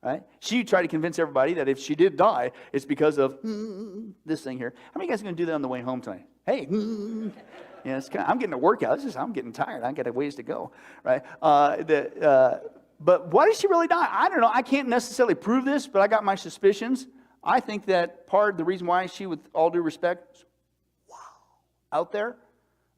Right? She tried to convince everybody that if she did die, it's because of this thing here. How many of you guys are going to do that on the way home tonight? Hey, yeah, I'm getting a workout. I'm getting tired. I got a ways to go, right? But why did she really die? I don't know. I can't necessarily prove this, but I got my suspicions. I think that part of the reason why she, with all due respect, out there,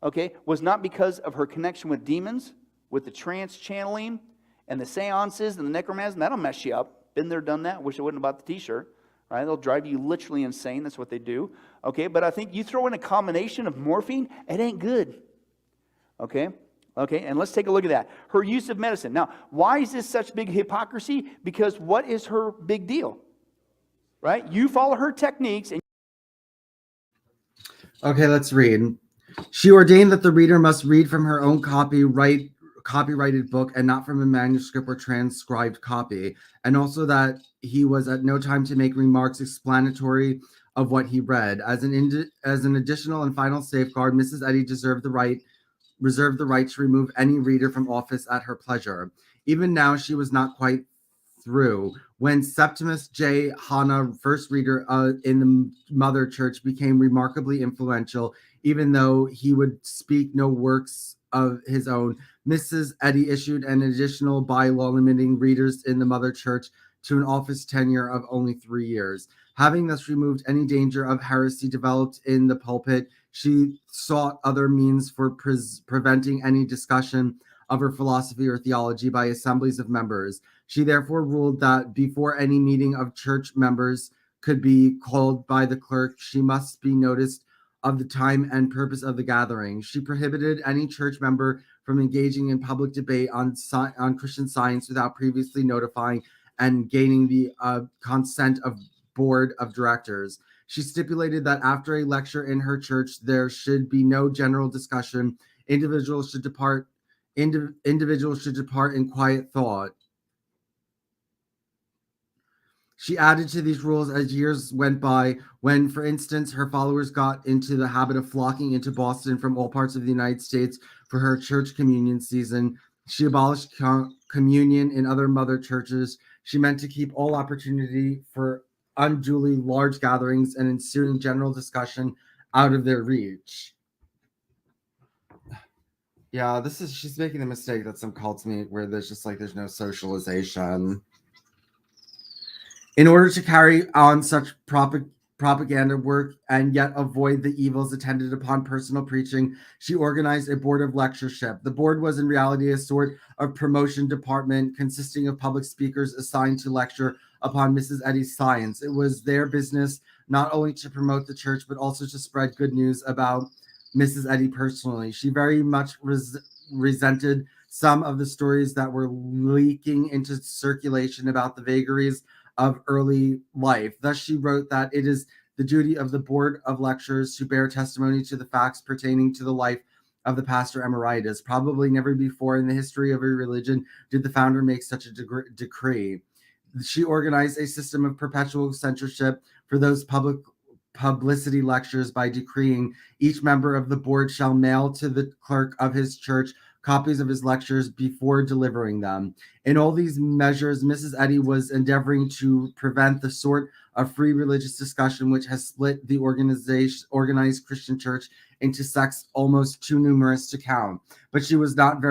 okay, was not because of her connection with demons, with the trance channeling, and the seances and the necromancy. That'll mess you up. Been there, done that. Wish I wouldn't have bought the t-shirt. right? They'll drive you literally insane. That's what they do, okay? But I think you throw in a combination of morphine, it ain't good, okay? Okay, and let's take a look at that. Her use of medicine. Now, why is this such big hypocrisy? Because what is her big deal, right? You follow her techniques. Okay, let's read. She ordained that the reader must read from her own copyrighted book and not from a manuscript or transcribed copy, and also that he was at no time to make remarks explanatory of what he read. As an additional and final safeguard, Mrs. Eddy reserved the right to remove any reader from office at her pleasure. Even now, she was not quite through. When Septimus J. Hanna, first reader in the Mother Church, became remarkably influential, even though he would speak no works of his own, Mrs. Eddy issued an additional bylaw limiting readers in the Mother Church to an office tenure of only 3 years. Having thus removed any danger of heresy developed in the pulpit, she sought other means for preventing any discussion of her philosophy or theology by assemblies of members. She therefore ruled that before any meeting of church members could be called by the clerk, she must be noticed of the time and purpose of the gathering. She prohibited any church member from engaging in public debate on Christian Science without previously notifying and gaining the consent of board of directors. She stipulated that after a lecture in her church, there should be no general discussion. Individuals should depart in quiet thought. She added to these rules as years went by, when, for instance, her followers got into the habit of flocking into Boston from all parts of the United States for her church communion season. She abolished communion in other mother churches. She meant to keep all opportunity for unduly large gatherings and ensuing general discussion out of their reach. Yeah, she's making the mistake that some cults make, where there's no socialization. In order to carry on such propaganda work and yet avoid the evils attendant upon personal preaching, she organized a board of lectureship. The board was in reality a sort of promotion department consisting of public speakers assigned to lecture upon Mrs. Eddy's science. It was their business not only to promote the church, but also to spread good news about Mrs. Eddy personally. She very much resented some of the stories that were leaking into circulation about the vagaries of early life. Thus, she wrote that it is the duty of the board of lecturers to bear testimony to the facts pertaining to the life of the pastor emeritus. Probably never before in the history of a religion did the founder make such a decree. She organized a system of perpetual censorship for those publicity lectures by decreeing each member of the board shall mail to the clerk of his church copies of his lectures before delivering them. In all these measures, Mrs. Eddy was endeavoring to prevent the sort of free religious discussion which has split the organized Christian church into sects almost too numerous to count. But she was not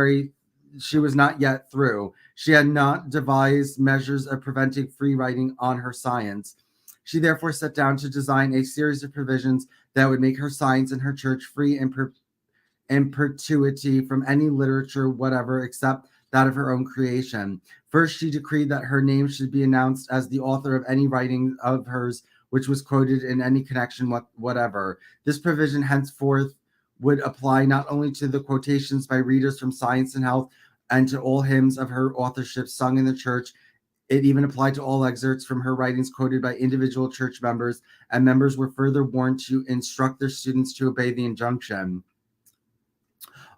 yet through. She had not devised measures of preventing free writing on her science. She therefore sat down to design a series of provisions that would make her science and her church free in perpetuity from any literature whatever except that of her own creation. First, she decreed that her name should be announced as the author of any writing of hers which was quoted in any connection whatever. This provision henceforth would apply not only to the quotations by readers from Science and Health and to all hymns of her authorship sung in the church. It even applied to all excerpts from her writings quoted by individual church members, and members were further warned to instruct their students to obey the injunction.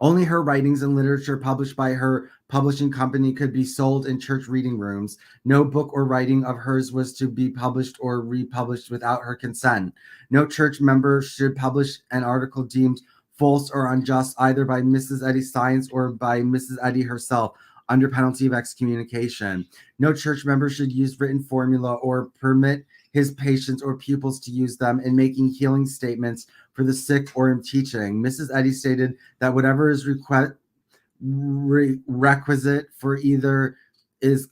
Only her writings and literature published by her publishing company could be sold in church reading rooms. No book or writing of hers was to be published or republished without her consent. No church member should publish an article deemed false or unjust either by Mrs. Eddy's science or by Mrs. Eddy herself, under penalty of excommunication. No church member should use written formula or permit his patients or pupils to use them in making healing statements for the sick or in teaching. Mrs. Eddy stated that whatever is requisite for either is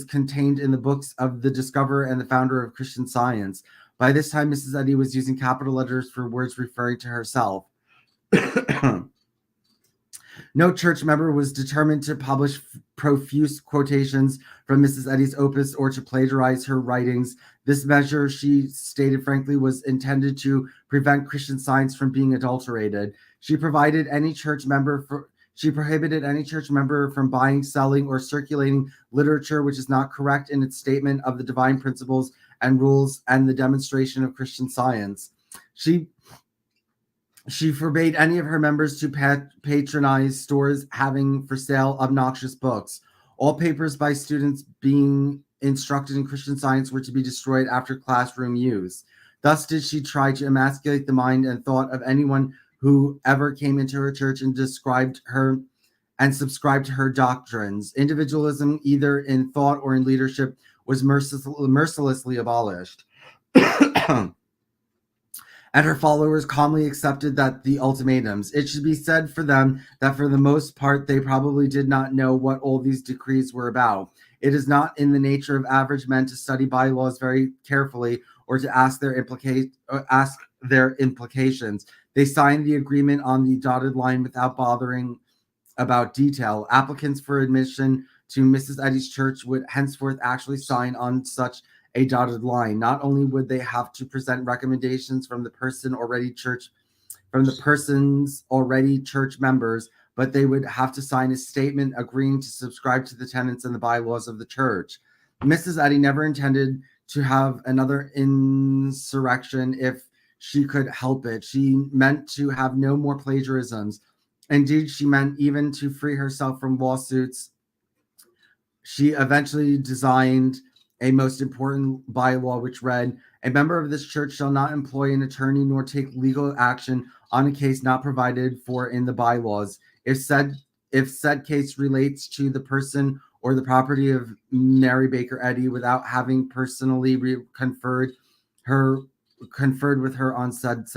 contained in the books of the discoverer and the founder of Christian Science. By this time, Mrs. Eddy was using capital letters for words referring to herself. No church member was determined to publish profuse quotations from Mrs. Eddy's opus or to plagiarize her writings. This measure, she stated frankly, was intended to prevent Christian Science from being adulterated. She prohibited any church member from buying, selling, or circulating literature which is not correct in its statement of the divine principles and rules and the demonstration of Christian Science. She forbade any of her members to patronize stores having for sale obnoxious books. All papers by students being instructed in Christian Science were to be destroyed after classroom use. Thus did she try to emasculate the mind and thought of anyone who ever came into her church and described her and subscribed to her doctrines. Individualism, either in thought or in leadership, was mercilessly abolished. And her followers calmly accepted that the ultimatums. It should be said for them that for the most part, they probably did not know what all these decrees were about. It is not in the nature of average men to study bylaws very carefully or to ask their implications. They signed the agreement on the dotted line without bothering about detail. Applicants for admission to Mrs. Eddy's church would henceforth actually sign on such a dotted line. Not only would they have to present recommendations from the person's already church members, but they would have to sign a statement agreeing to subscribe to the tenets and the bylaws of the church. Mrs. Eddy never intended to have another insurrection if she could help it. She meant to have no more plagiarisms. Indeed, she meant even to free herself from lawsuits. She eventually designed a most important bylaw which read, "A member of this church shall not employ an attorney nor take legal action on a case not provided for in the bylaws. If said case relates to the person or the property of Mary Baker Eddy without having personally conferred with her on said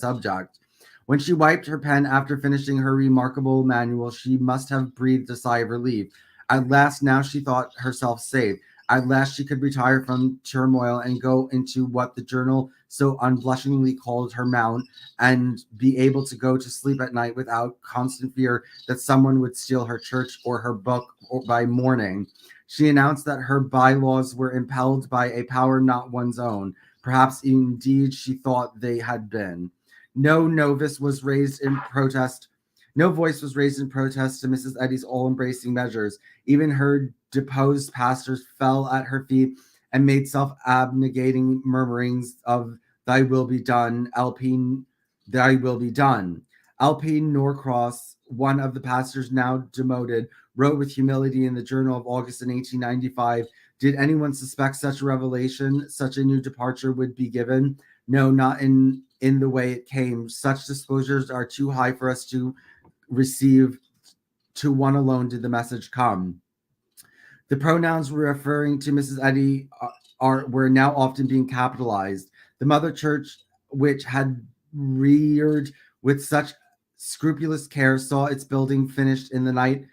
subject." When she wiped her pen after finishing her remarkable manual, she must have breathed a sigh of relief. At last, now she thought herself safe. At last, she could retire from turmoil and go into what the journal so unblushingly called her mount, and be able to go to sleep at night without constant fear that someone would steal her church or her book by morning. She announced that her bylaws were impelled by a power not one's own. Perhaps, indeed, she thought they had been. No voice was raised in protest to Mrs. Eddy's all-embracing measures. Even her deposed pastors fell at her feet and made self-abnegating murmurings of "Thy will be done, Alpine, thy will be done." Alpine Norcross, one of the pastors now demoted, wrote with humility in the Journal of August in 1895, "Did anyone suspect such a revelation, such a new departure would be given? No, not in the way it came. Such disclosures are too high for us to receive. To one alone did the message come." The pronouns referring to Mrs. Eddy were now often being capitalized. The mother church, which had reared with such scrupulous care, saw its building finished in the night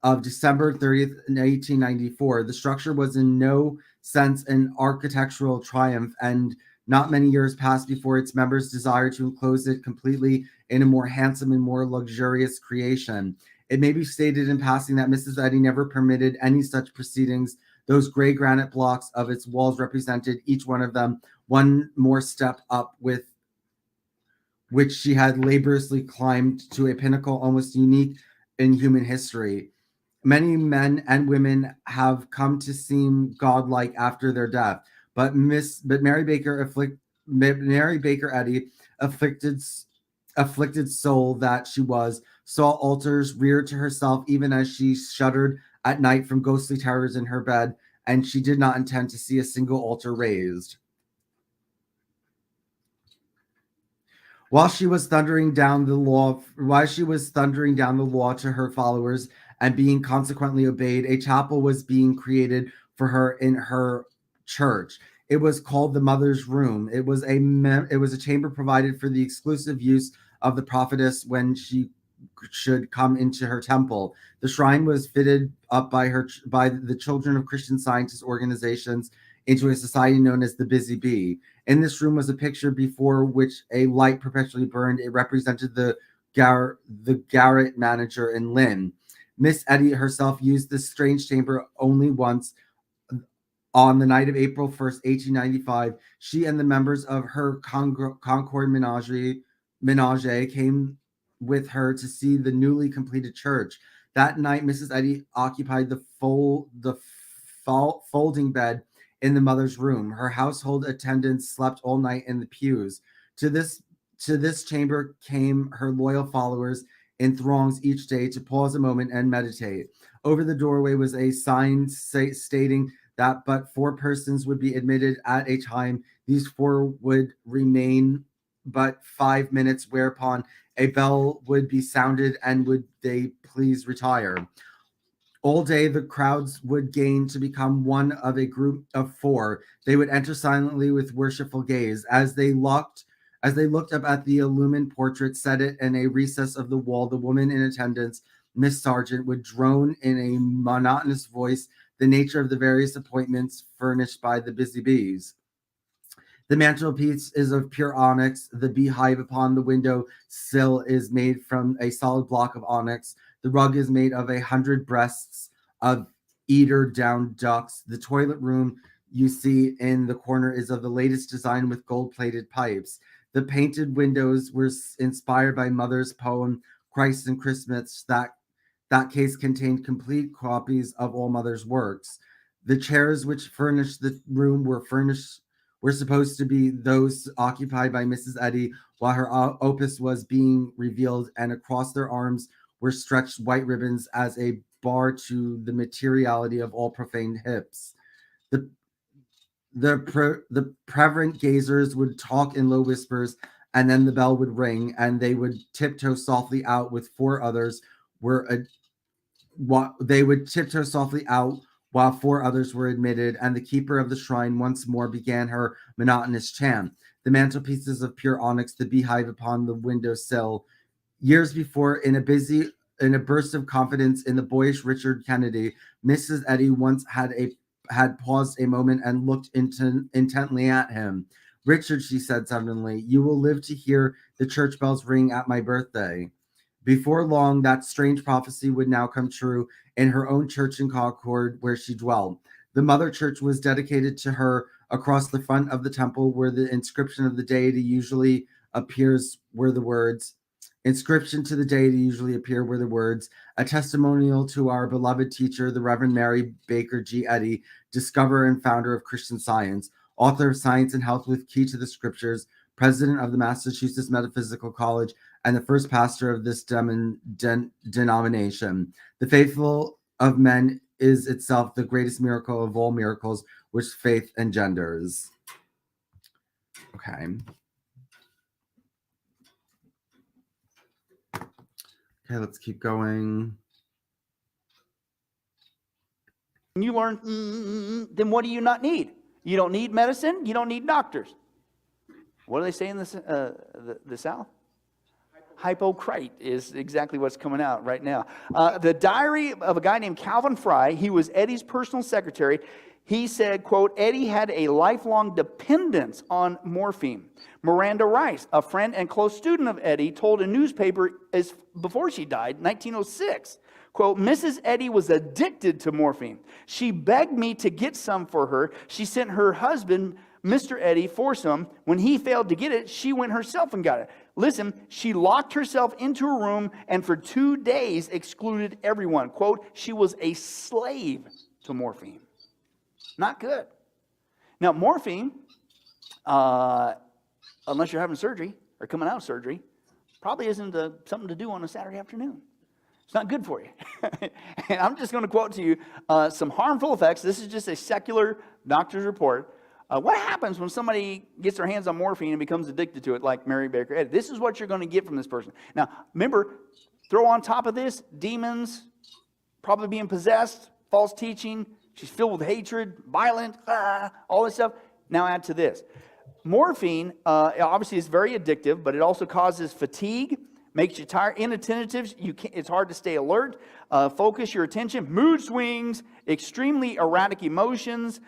of December 30th, 1894. The structure was in no sense an architectural triumph, and not many years passed before its members desired to enclose it completely in a more handsome and more luxurious creation. It may be stated in passing that Mrs. Eddy never permitted any such proceedings. Those gray granite blocks of its walls represented, each one of them, one more step up with which she had laboriously climbed to a pinnacle almost unique in human history. Many men and women have come to seem godlike after their death, but Mary Baker Eddy, afflicted soul that she was, saw altars reared to herself even as she shuddered at night from ghostly terrors in her bed, and she did not intend to see a single altar raised. While she was thundering down the law to her followers and being consequently obeyed, a chapel was being created for her in her church. It was called the Mother's Room. It was a chamber provided for the exclusive use of the prophetess when she should come into her temple. The shrine was fitted up by the Children of Christian Scientists organizations into a society known as the Busy Bee. In this room was a picture before which a light perpetually burned. It represented the garret manager in Lynn. Miss Eddy herself used this strange chamber only once, On the night of April 1st, 1895, she and the members of her Concord menage came with her to see the newly completed church. That night, Mrs. Eddy occupied the folding bed in the mother's room. Her household attendants slept all night in the pews. To this chamber came her loyal followers in throngs each day to pause a moment and meditate. Over the doorway was a sign stating that but 4 persons would be admitted at a time. These 4 would remain but 5 minutes, whereupon a bell would be sounded and would they please retire. All day the crowds would gain to become one of a group of 4. They would enter silently with worshipful gaze. As they looked up at the illumined portrait set it in a recess of the wall, the woman in attendance, Miss Sargent, would drone in a monotonous voice the nature of the various appointments furnished by the busy bees. The mantelpiece is of pure onyx. The beehive upon the window sill is made from a solid block of onyx. The rug is made of 100 breasts of eider-down ducks. The toilet room you see in the corner is of the latest design with gold-plated pipes. The painted windows were inspired by Mother's poem, Christ and Christmas. That case contained complete copies of all Mother's works. The chairs which furnished the room were supposed to be those occupied by Mrs. Eddy while her opus was being revealed, and across their arms were stretched white ribbons as a bar to the materiality of all profane hips. The prevalent gazers would talk in low whispers, and then the bell would ring, and they would tiptoe softly out with 4 others while 4 others were admitted, and the keeper of the shrine once more began her monotonous chant. The mantelpieces of pure onyx, the beehive upon the window sill. Years before, in a burst of confidence in the boyish Richard Kennedy, Mrs. Eddy once had paused a moment and looked intently at him. "Richard," she said suddenly, "you will live to hear the church bells ring at my birthday." Before long, that strange prophecy would now come true in her own church in Concord, where she dwelt. The mother church was dedicated to her. Across the front of the temple, where the inscription of the deity usually appears, were the words, "A testimonial to our beloved teacher, the Reverend Mary Baker G. Eddy, discoverer and founder of Christian Science, author of Science and Health with Key to the Scriptures, president of the Massachusetts Metaphysical College, and the first pastor of this denomination. The faithful of men is itself the greatest miracle of all miracles which faith engenders." Okay. Okay, let's keep going. You learn, then what do you not need? You don't need medicine. You don't need doctors. What do they say in the South? Hypocrite is exactly what's coming out right now. The diary of a guy named Calvin Fry, he was Eddy's personal secretary. He said, quote, Eddy had a lifelong dependence on morphine. Miranda Rice, a friend and close student of Eddy, told a newspaper before she died, 1906, quote, Mrs. Eddy was addicted to morphine. She begged me to get some for her. She sent her husband, Mr. Eddy, for some. When he failed to get it, she went herself and got it. Listen, she locked herself into a room and for 2 days excluded everyone. Quote, she was a slave to morphine. Not good. Now, morphine, unless you're having surgery or coming out of surgery, probably isn't something to do on a Saturday afternoon. It's not good for you. And I'm just going to quote to you some harmful effects. This is just a secular doctor's report. What happens when somebody gets their hands on morphine and becomes addicted to it, like Mary Baker Eddy? This is what you're going to get from this person. Now, remember, throw on top of this demons, probably being possessed, false teaching. She's filled with hatred, violent, all this stuff. Now add to this. Morphine, obviously, is very addictive, but it also causes fatigue, makes you tired, inattentive. It's hard to stay alert, focus your attention, mood swings, extremely erratic emotions,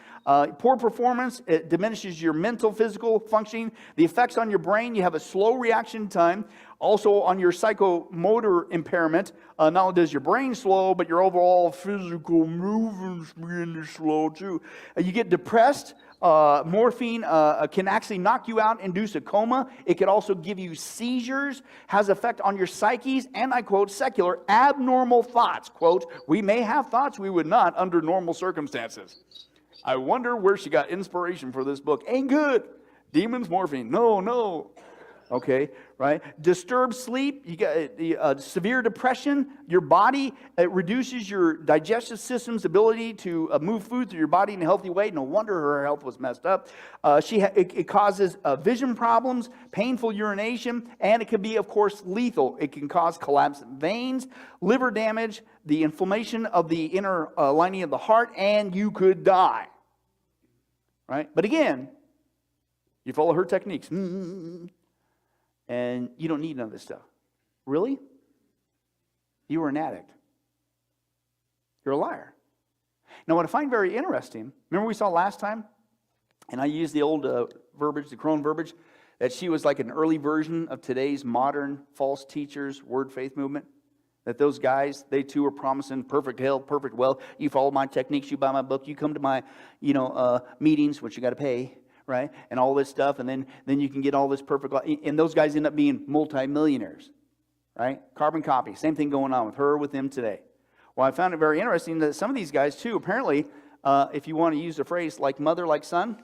poor performance. It diminishes your mental, physical functioning. The effects on your brain, you have a slow reaction time. Also on your psychomotor impairment, not only does your brain slow, but your overall physical movements begin to slow too. You get depressed. Morphine can actually knock you out, induce a coma. It could also give you seizures, has effect on your psyches, and I quote, secular, abnormal thoughts. Quote, we may have thoughts we would not under normal circumstances. I wonder where she got inspiration for this book. Ain't good. Demons, morphine. No. Okay, right? Disturbed sleep, you got severe depression. Your body, it reduces your digestive system's ability to move food through your body in a healthy way. No wonder her health was messed up. It causes vision problems, painful urination, and it can be, of course, lethal. It can cause collapsed veins, liver damage, the inflammation of the inner lining of the heart, and you could die. Right? But again, you follow her techniques. And you don't need none of this stuff. Really? You were an addict. You're a liar. Now, what I find very interesting, remember we saw last time, and I used the old verbiage, the Crone verbiage, that she was like an early version of today's modern false teachers, word faith movement. That those guys, they too are promising perfect health, perfect wealth. You follow my techniques, you buy my book, you come to my, meetings, which you got to pay. Right? And all this stuff, and then you can get all this perfect life. And those guys end up being multimillionaires. Right? Carbon copy. Same thing going on with her, with him today. Well, I found it very interesting that some of these guys, too, apparently, if you want to use the phrase like mother, like son,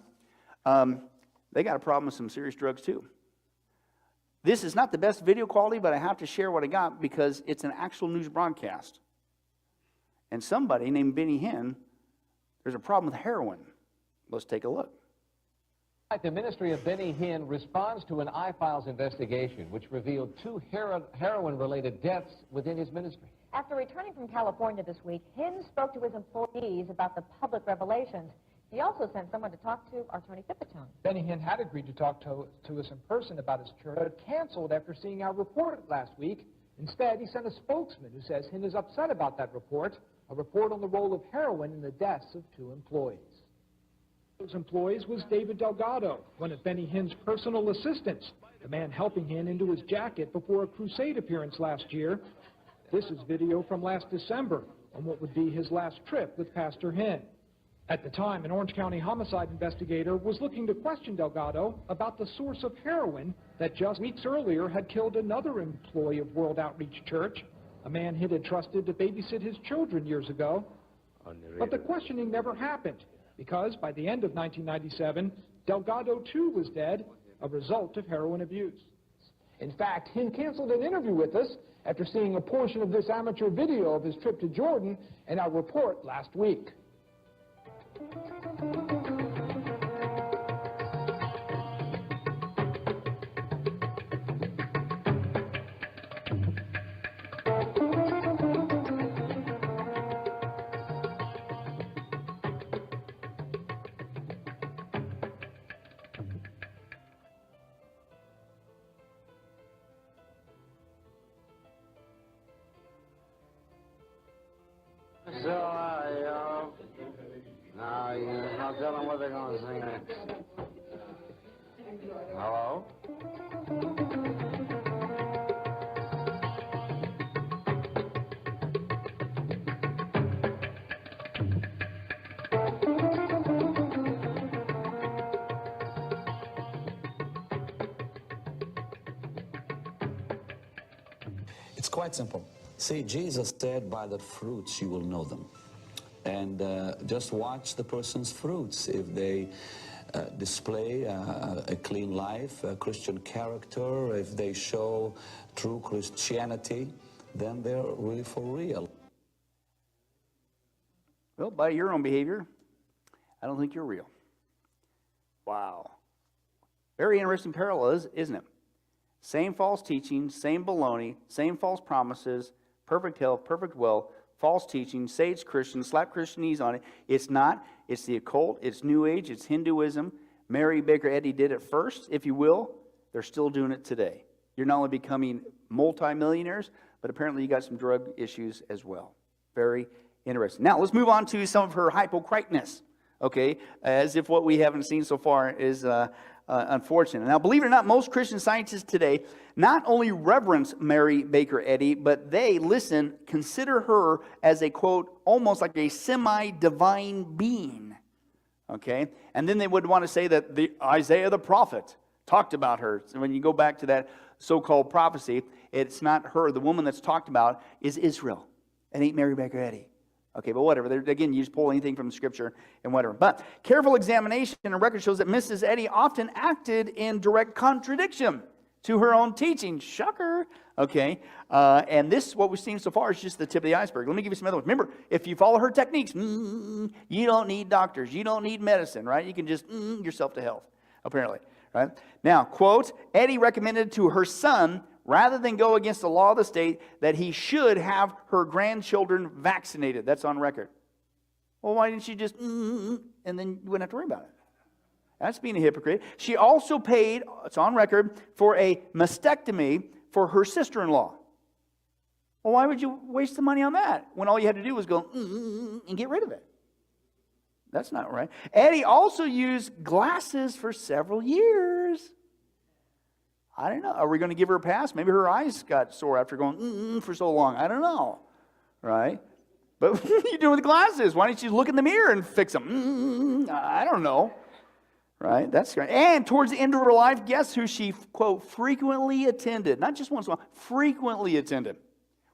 they got a problem with some serious drugs, too. This is not the best video quality, but I have to share what I got because it's an actual news broadcast. And somebody named Benny Hinn, there's a problem with heroin. Let's take a look. The Ministry of Benny Hinn responds to an iFiles investigation which revealed 2 heroin-related deaths within his ministry. After returning from California this week, Hinn spoke to his employees about the public revelations. He also sent someone to talk to our Attorney Pipitone. Benny Hinn had agreed to talk to us in person about his church, but canceled after seeing our report last week. Instead, he sent a spokesman who says Hinn is upset about that report, a report on the role of heroin in the deaths of 2 employees. Those employees was David Delgado, one of Benny Hinn's personal assistants, the man helping Hinn into his jacket before a crusade appearance last year. This is video from last December on what would be his last trip with Pastor Hinn. At the time, an Orange County homicide investigator was looking to question Delgado about the source of heroin that just weeks earlier had killed another employee of World Outreach Church, a man Hinn had trusted to babysit his children years ago. But the questioning never happened, because by the end of 1997, Delgado too was dead, a result of heroin abuse. In fact, Hinn canceled an interview with us after seeing a portion of this amateur video of his trip to Jordan and our report last week. So, now you're not telling what they're going to sing next. Hello? It's quite simple. See, Jesus said, by the fruits you will know them. And just watch the person's fruits. If they display a clean life, a Christian character, if they show true Christianity, then they're really for real. Well, by your own behavior, I don't think you're real. Wow. Very interesting parallel, isn't it? Same false teaching, same baloney, same false promises, perfect health, perfect wealth, false teaching, say it's Christian, slap Christianese on it. It's not. It's the occult. It's New Age. It's Hinduism. Mary Baker Eddy did it first, if you will. They're still doing it today. You're not only becoming multimillionaires, but apparently you got some drug issues as well. Very interesting. Now, let's move on to some of her hypocriteness, okay, as if what we haven't seen so far is unfortunate. Now, believe it or not, most Christian scientists today not only reverence Mary Baker Eddy, but they, consider her as a, quote, almost like a semi-divine being, okay? And then they would want to say that Isaiah the prophet talked about her. So when you go back to that so-called prophecy, it's not her. The woman that's talked about is Israel. It ain't Mary Baker Eddy. Okay, but whatever. Again, you just pull anything from the Scripture and whatever. But careful examination and record shows that Mrs. Eddy often acted in direct contradiction to her own teaching. Shocker. Okay, and this, what we've seen so far, is just the tip of the iceberg. Let me give you some other ones. Remember, if you follow her techniques, you don't need doctors. You don't need medicine, right? You can just yourself to health, apparently. Right? Now, quote, Eddy recommended to her son, rather than go against the law of the state, that he should have her grandchildren vaccinated. That's on record. Well, why didn't she just, and then you wouldn't have to worry about it? That's being a hypocrite. She also paid, it's on record, for a mastectomy for her sister-in-law. Well, why would you waste the money on that when all you had to do was go, and get rid of it? That's not right. Eddy also used glasses for several years. I don't know. Are we going to give her a pass? Maybe her eyes got sore after going for so long. I don't know. Right? But what are you doing with glasses? Why don't you look in the mirror and fix them? I don't know. Right? That's right. And towards the end of her life, guess who she, quote, frequently attended? Not just once in a while, frequently attended.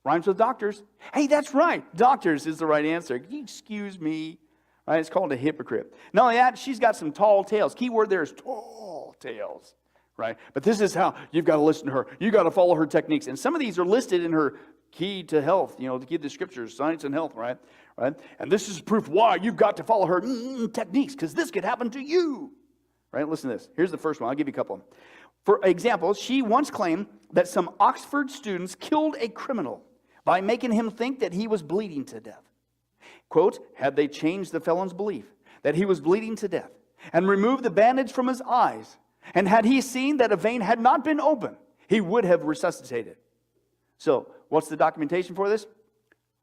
Rhymes with doctors. Hey, that's right. Doctors is the right answer. Excuse me. Right? It's called a hypocrite. Not only that, she's got some tall tales. Key word there is tall tales. Right? But this is how you've got to listen to her. You've got to follow her techniques. And some of these are listed in her key to health, the key to the scriptures, science and health, right? And this is proof why you've got to follow her techniques, because this could happen to you. Right? Listen to this. Here's the first one. I'll give you a couple. For example, she once claimed that some Oxford students killed a criminal by making him think that he was bleeding to death. Quote, had they changed the felon's belief that he was bleeding to death and removed the bandage from his eyes, and had he seen that a vein had not been opened, he would have resuscitated. So, what's the documentation for this?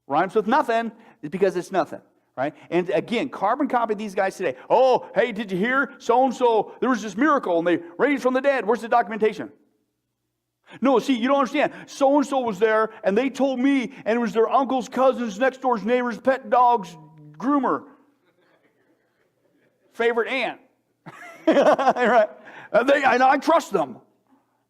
Rhymes with nothing, because it's nothing, right? And again, carbon copy these guys today. Oh, hey, did you hear? So-and-so, there was this miracle, and they raised from the dead. Where's the documentation? No, see, you don't understand. So-and-so was there, and they told me, and it was their uncle's cousin's, next door's neighbor's pet dog's groomer. Favorite aunt. Right? And I trust them.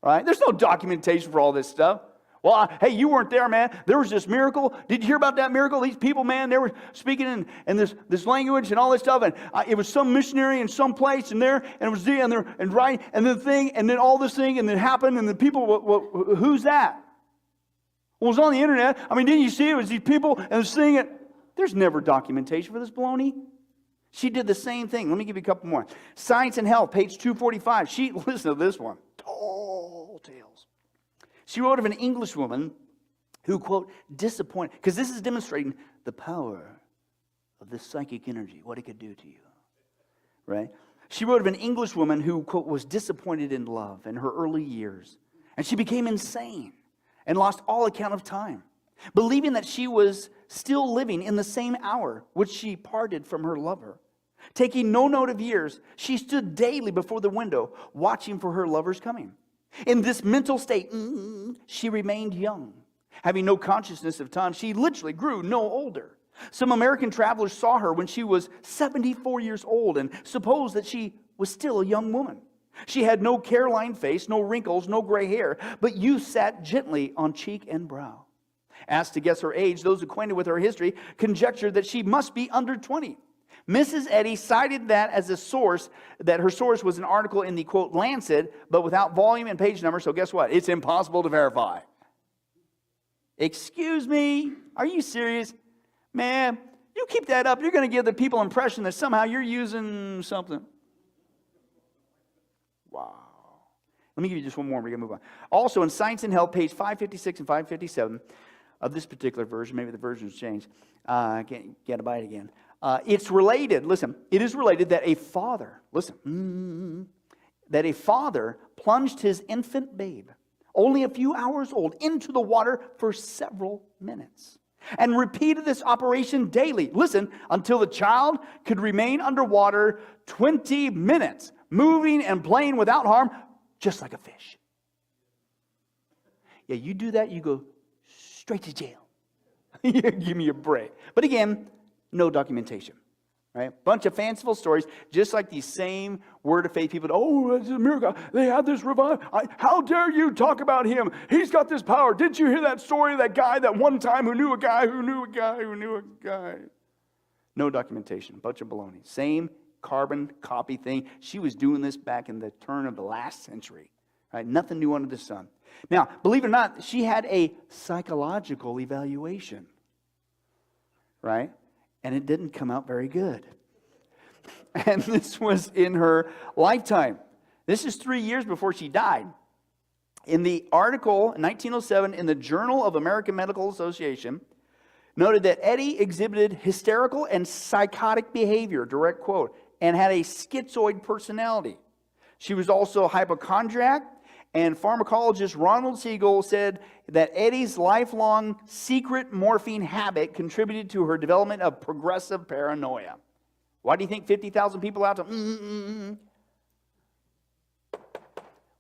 Right? There's no documentation for all this stuff. Well, hey, you weren't there, man. There was this miracle. Did you hear about that miracle? These people, man, they were speaking in this language and all this stuff. And it was some missionary in some place and there, and it was there, and right, and then the thing, and then all this thing, and then it happened, and the people, who's that? Well, it was on the internet. I mean, didn't you see it? It was these people, and this thing. There's never documentation for this baloney. She did the same thing. Let me give you a couple more. Science and Health, page 245. Listen to this one. Tall tales. She wrote of an English woman who, quote, disappointed, because this is demonstrating the power of this psychic energy, what it could do to you, right? She wrote of an English woman who, quote, was disappointed in love in her early years, and she became insane and lost all account of time, believing that she was still living in the same hour which she parted from her lover. Taking no note of years, she stood daily before the window, watching for her lover's coming. In this mental state, she remained young. Having no consciousness of time, she literally grew no older. Some American travelers saw her when she was 74 years old and supposed that she was still a young woman. She had no careline face, no wrinkles, no gray hair, but youth sat gently on cheek and brow. Asked to guess her age, those acquainted with her history conjectured that she must be under 20. Mrs. Eddy cited that as a source, that her source was an article in the, quote, Lancet, but without volume and page number, so guess what? It's impossible to verify. Excuse me? Are you serious? Man, you keep that up, you're going to give the people impression that somehow you're using something. Wow. Let me give you just one more, we're going to move on. Also, in Science and Health, page 556 and 557 of this particular version, maybe the version's changed. Can't get a bite again. It's related, listen, it is related that a father, that a father plunged his infant babe, only a few hours old, into the water for several minutes. and repeated this operation daily. Listen, until the child could remain underwater 20 minutes, moving and playing without harm, just like a fish. Yeah, you do that, you go straight to jail. Give me a break. But again, no documentation. Right? Bunch of fanciful stories, just like these same word of faith people. Oh, it's a miracle. They had this revival. How dare you talk about him? He's got this power. Didn't you hear that story of that guy that one time who knew a guy who knew a guy who knew a guy? No documentation. Bunch of baloney. Same carbon copy thing. She was doing this back in the turn of the last century. Right? Nothing new under the sun. Now, believe it or not, she had a psychological evaluation. Right? And it didn't come out very good. And this was in her lifetime. This is 3 years before she died. In the article in 1907 in the Journal of American Medical Association, noted that Eddie exhibited hysterical and psychotic behavior, direct quote, and had a schizoid personality. She was also a hypochondriac, and pharmacologist Ronald Siegel said that Eddie's lifelong secret morphine habit contributed to her development of progressive paranoia. Why do you think 50,000 people out to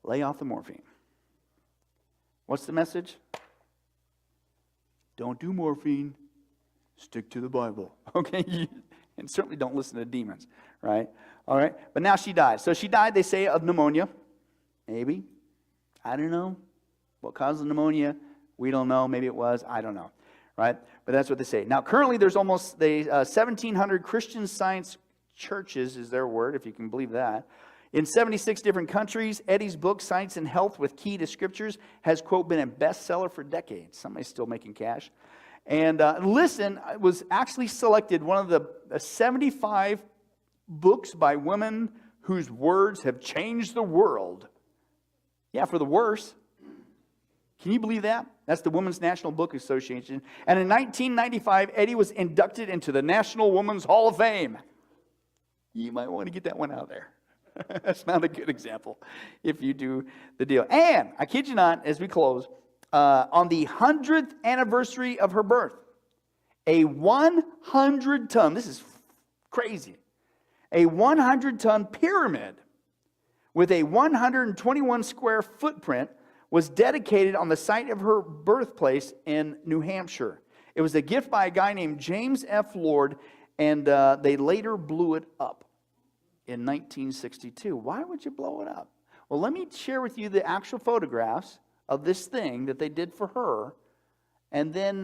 lay off the morphine? What's the message? Don't do morphine. Stick to the Bible. Okay? And certainly don't listen to demons. Right? All right? But now she died. So she died, they say, of pneumonia. Maybe. I don't know. What caused the pneumonia? We don't know. Maybe it was. I don't know. Right? But that's what they say. Now, currently, there's almost 1,700 Christian Science churches, is their word, if you can believe that. In 76 different countries, Eddie's book, Science and Health with Key to Scriptures, has, quote, been a bestseller for decades. Somebody's still making cash. And Listen was actually selected one of the 75 books by women whose words have changed the world. Yeah, for the worse. Can you believe that? That's the Women's National Book Association. And in 1995, Eddie was inducted into the National Women's Hall of Fame. You might want to get that one out there. That's not a good example if you do the deal. And, I kid you not, as we close, on the 100th anniversary of her birth, a 100-ton, this is crazy, a 100-ton pyramid with a 121 square footprint was dedicated on the site of her birthplace in New Hampshire. It was a gift by a guy named James F. Lord, and they later blew it up in 1962. Why would you blow it up? Well, let me share with you the actual photographs of this thing that they did for her, and then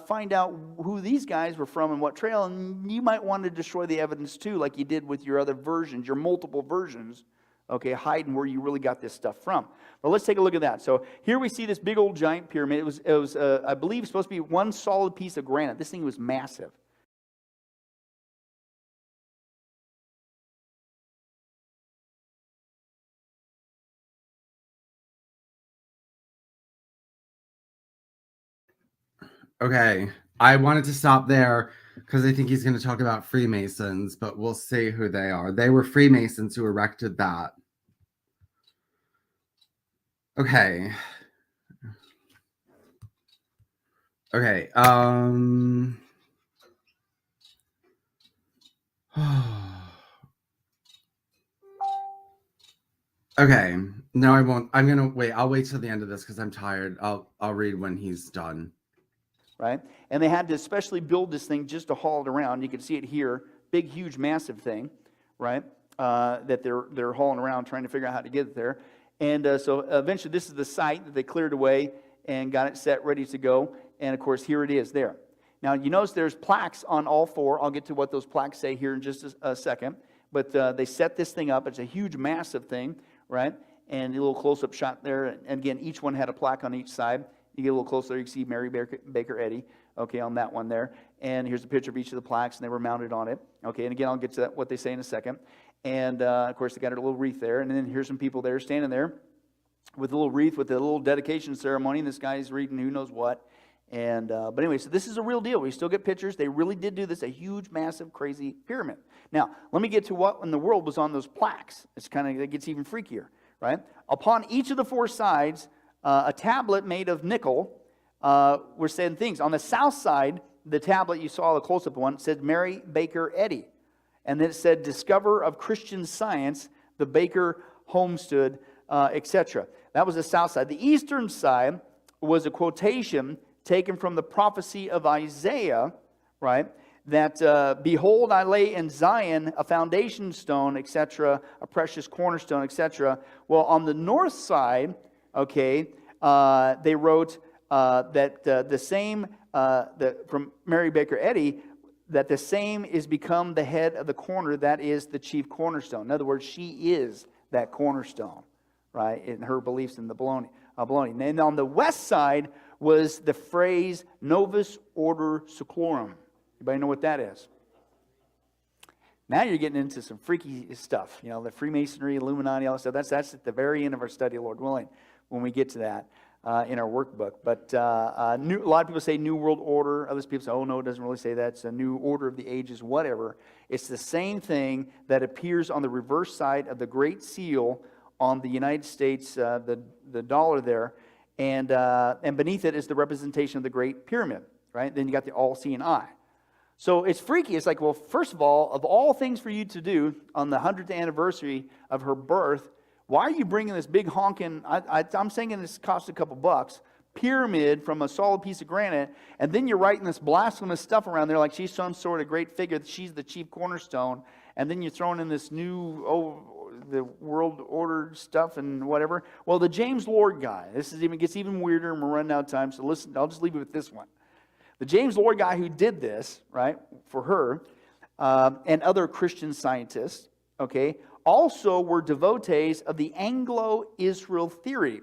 find out who these guys were from and what trail, and you might want to destroy the evidence too, like you did with your other versions, your multiple versions. Okay, hiding where you really got this stuff from. But let's take a look at that. So here we see this big old giant pyramid. It was I believe, supposed to be one solid piece of granite. This thing was massive. Okay, I wanted to stop there because I think he's going to talk about Freemasons, but we'll see who they are. They were Freemasons who erected that. Okay. Okay. Okay. No, I won't. I'm gonna wait. I'll wait till the end of this because I'm tired. I'll read when he's done. Right? And they had to especially build this thing just to haul it around. You can see it here, big, huge, massive thing, right? That they're hauling around trying to figure out how to get it there. And so eventually this is the site that they cleared away and got it set, ready to go. And of course, here it is there. Now, you notice there's plaques on all four. I'll get to what those plaques say here in just a second. But they set this thing up. It's a huge, massive thing, right? And a little close-up shot there. And again, each one had a plaque on each side. You get a little closer, you can see Mary Baker Eddy, okay, on that one there. And here's a picture of each of the plaques, and they were mounted on it. Okay, and again, I'll get to what they say in a second. And, of course, they got a little wreath there. And then here's some people there standing there with a little wreath with a little dedication ceremony. And this guy's reading who knows what. And but anyway, so this is a real deal. We still get pictures. They really did do this, a huge, massive, crazy pyramid. Now, let me get to what in the world was on those plaques. It gets even freakier, right? Upon each of the four sides, a tablet made of nickel were saying things. On the south side, the tablet you saw, the close-up one, said Mary Baker Eddy. And then it said, discoverer of Christian Science, the Baker Homestead, etc. That was the south side. The eastern side was a quotation taken from the prophecy of Isaiah, right? That, behold, I lay in Zion a foundation stone, etc., a precious cornerstone, etc. Well, on the north side, okay, they wrote that the same, from Mary Baker Eddy, that the same is become the head of the corner, that is the chief cornerstone. In other words, she is that cornerstone, right, in her beliefs in the baloney. And on the west side was the phrase Novus Order Seclorum. Anybody know what that is? Now you're getting into some freaky stuff, you know, the Freemasonry, Illuminati, all that stuff. That's at the very end of our study, Lord willing, when we get to that. In our workbook. But a lot of people say New World Order. Other people say, oh, no, it doesn't really say that. It's a New Order of the Ages, whatever. It's the same thing that appears on the reverse side of the Great Seal on the United States, the dollar there. And beneath it is the representation of the Great Pyramid, right? Then you got the all-seeing eye. So it's freaky. It's like, well, first of all things for you to do on the 100th anniversary of her birth, why are you bringing this big honking, I'm thinking this cost a couple bucks, pyramid from a solid piece of granite, and then you're writing this blasphemous stuff around there like she's some sort of great figure, that she's the chief cornerstone, and then you're throwing in this new, the world order stuff and whatever. Well, the James Lord guy, gets even weirder, and we're running out of time, so listen, I'll just leave you with this one. The James Lord guy who did this, right, for her, and other Christian scientists, okay, also were devotees of the Anglo-Israel theory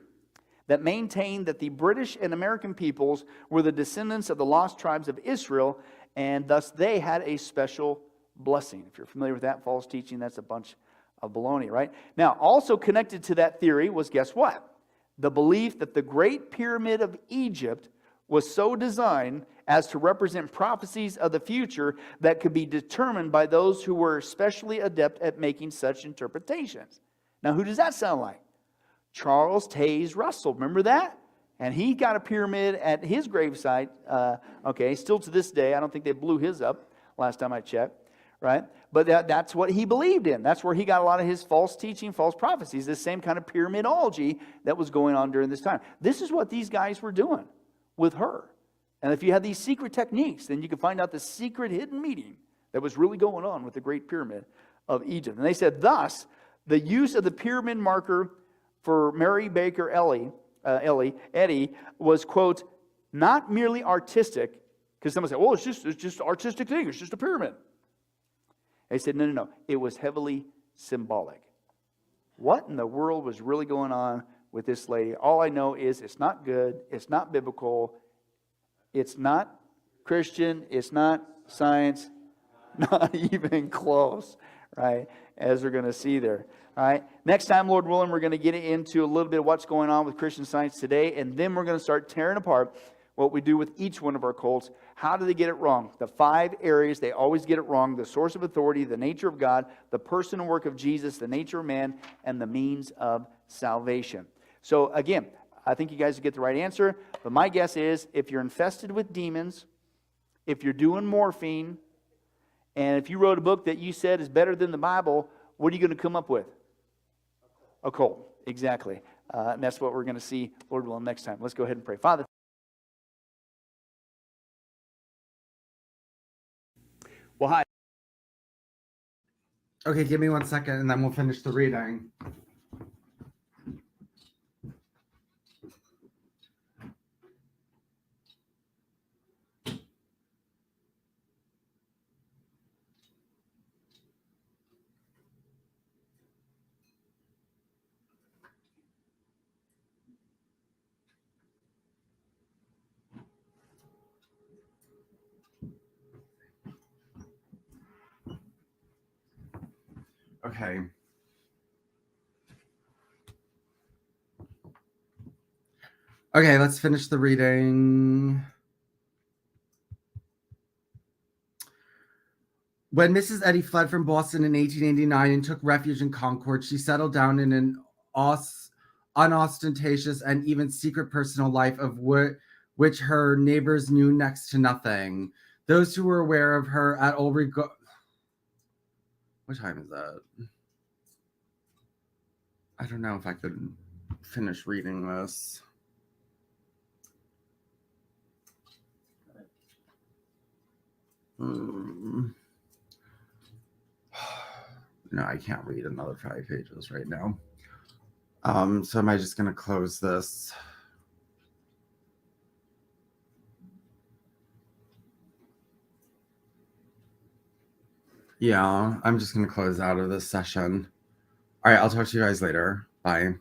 that maintained that the British and American peoples were the descendants of the lost tribes of Israel, and thus they had a special blessing. If you're familiar with that false teaching, that's a bunch of baloney, right? Now, also connected to that theory was, guess what? The belief that the Great Pyramid of Egypt was so designed as to represent prophecies of the future that could be determined by those who were especially adept at making such interpretations. Now, who does that sound like? Charles Taze Russell. Remember that? And he got a pyramid at his gravesite, still to this day. I don't think they blew his up last time I checked, right? But that's what he believed in. That's where he got a lot of his false teaching, false prophecies, this same kind of pyramidology that was going on during this time. This is what these guys were doing with her. And if you had these secret techniques, then you could find out the secret hidden meeting that was really going on with the Great Pyramid of Egypt. And they said, thus, the use of the pyramid marker for Mary Baker Eddy was, quote, not merely artistic, because someone said, well, it's just artistic thing, it's just a pyramid. They said, no, it was heavily symbolic. What in the world was really going on with this lady? All I know is it's not good, it's not biblical, it's not Christian, it's not science, not even close, right? As we're going to see there. All right. Next time, Lord willing, we're going to get into a little bit of what's going on with Christian Science today, and then we're going to start tearing apart what we do with each one of our cults. How do they get it wrong? The 5 areas they always get it wrong: the source of authority, the nature of God, the person and work of Jesus, the nature of man, and the means of salvation. So again, I think you guys will get the right answer, but my guess is if you're infested with demons, if you're doing morphine, and if you wrote a book that you said is better than the Bible, what are you going to come up with? A cult. Exactly. And that's what we're going to see, Lord willing, next time. Let's go ahead and pray. Father. Well, hi. Okay, give me 1 second and then we'll finish the reading. Okay. Okay, let's finish the reading. When Mrs. Eddy fled from Boston in 1889 and took refuge in Concord, she settled down in an unostentatious and even secret personal life of which her neighbors knew next to nothing. Those who were aware of her at all regard. What time is that? I don't know if I could finish reading this. No, I can't read another 5 pages right now. So am I just going to close this? Yeah, I'm just going to close out of this session. All right, I'll talk to you guys later. Bye.